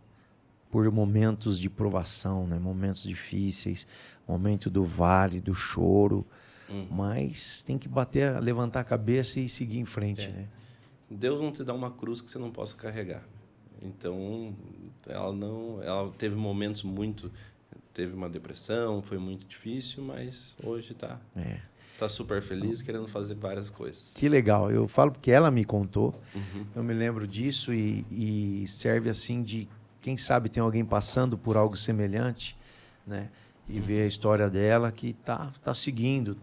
Speaker 3: por momentos de provação, né? Momentos difíceis, momento do vale, do choro, mas tem que levantar a cabeça e seguir em frente, né?
Speaker 1: Deus não te dá uma cruz que você não possa carregar. Então, ela teve momentos teve uma depressão, foi muito difícil, mas hoje tá super feliz, querendo fazer várias coisas.
Speaker 3: Que legal. Eu falo porque ela me contou, eu me lembro disso e serve assim de, quem sabe tem alguém passando por algo semelhante, né? E ver a história dela que tá seguindo,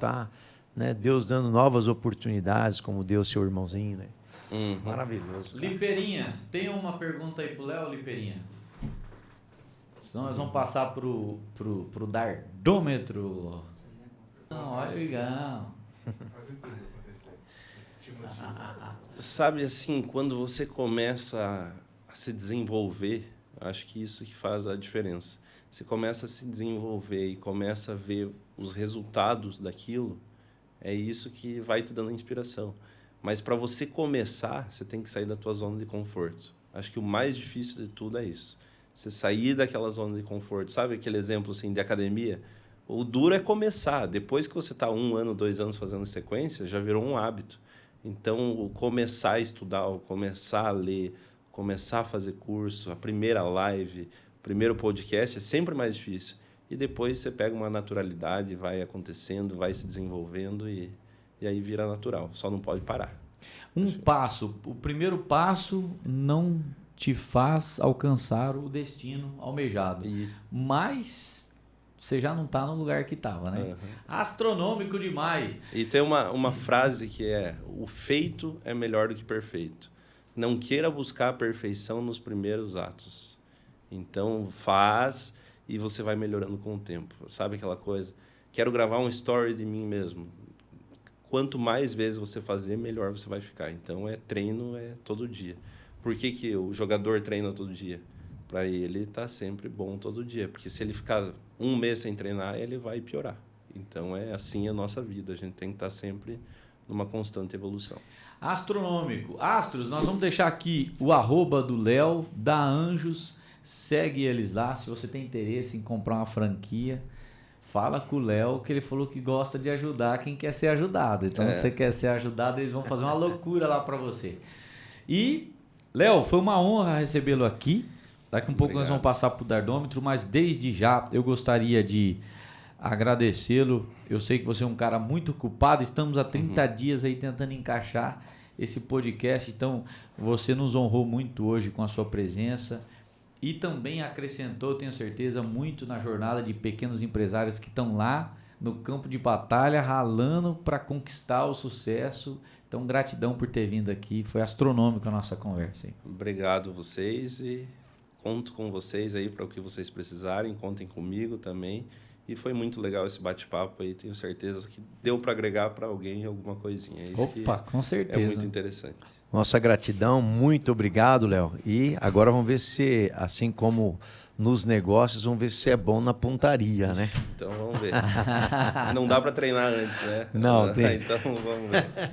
Speaker 3: né? Deus dando novas oportunidades, como deu seu irmãozinho, né? Maravilhoso.
Speaker 2: Cara. Liperinha, tem uma pergunta aí pro Léo, Liperinha? Senão nós vamos passar pro dardômetro. Não, olha legal.
Speaker 1: Sabe assim, quando você começa a se desenvolver, acho que isso que faz a diferença. Você começa a se desenvolver e começa a ver os resultados daquilo, é isso que vai te dando inspiração. Mas para você começar, você tem que sair da tua zona de conforto. Acho que o mais difícil de tudo é isso. Você sair daquela zona de conforto. Sabe aquele exemplo assim, de academia? O duro é começar. Depois que você está 1 ano, 2 anos fazendo sequência, já virou um hábito. Então, começar a estudar, começar a ler, começar a fazer curso, a primeira live, o primeiro podcast é sempre mais difícil. e depois você pega uma naturalidade, vai acontecendo, vai se desenvolvendo e aí vira natural. Só não pode parar.
Speaker 2: O primeiro passo não te faz alcançar o destino almejado, mas você já não está no lugar que estava, né? Astronômico demais.
Speaker 1: E tem uma frase que é: o feito é melhor do que perfeito. Não queira buscar a perfeição nos primeiros atos. Então faz e você vai melhorando com o tempo. Sabe aquela coisa? Quero gravar um story de mim mesmo. Quanto mais vezes você fazer, melhor você vai ficar. Então treino todo dia. Por que o jogador treina todo dia? Para ele estar sempre bom todo dia. Porque se ele ficar um mês sem treinar, ele vai piorar. Então é assim a nossa vida. A gente tem que estar sempre numa constante evolução.
Speaker 2: Astronômico. Astros, nós vamos deixar aqui o @ do Léo, da Anjos. Segue eles lá. Se você tem interesse em comprar uma franquia, fala com o Léo, que ele falou que gosta de ajudar quem quer ser ajudado. Então, se você quer ser ajudado, eles vão fazer uma loucura lá para você. E, Léo, foi uma honra recebê-lo aqui. Daqui um pouco nós vamos passar para o Dardômetro, mas desde já eu gostaria de agradecê-lo. Eu sei que você é um cara muito ocupado. Estamos há 30 dias aí tentando encaixar esse podcast. Então, você nos honrou muito hoje com a sua presença. E também acrescentou, tenho certeza, muito na jornada de pequenos empresários que estão lá no campo de batalha, ralando para conquistar o sucesso. Então, gratidão por ter vindo aqui. Foi astronômica a nossa conversa aí.
Speaker 1: Obrigado a vocês e conto com vocês aí para o que vocês precisarem. Contem comigo também. E foi muito legal esse bate-papo aí. Tenho certeza que deu para agregar para alguém alguma coisinha. Isso
Speaker 2: com certeza.
Speaker 1: É muito interessante.
Speaker 3: Nossa gratidão, muito obrigado, Léo. E agora vamos ver se, assim como nos negócios, vamos ver se você é bom na pontaria, né?
Speaker 1: Então vamos ver. Não dá para treinar antes, né?
Speaker 3: Não, tem.
Speaker 1: Então vamos ver.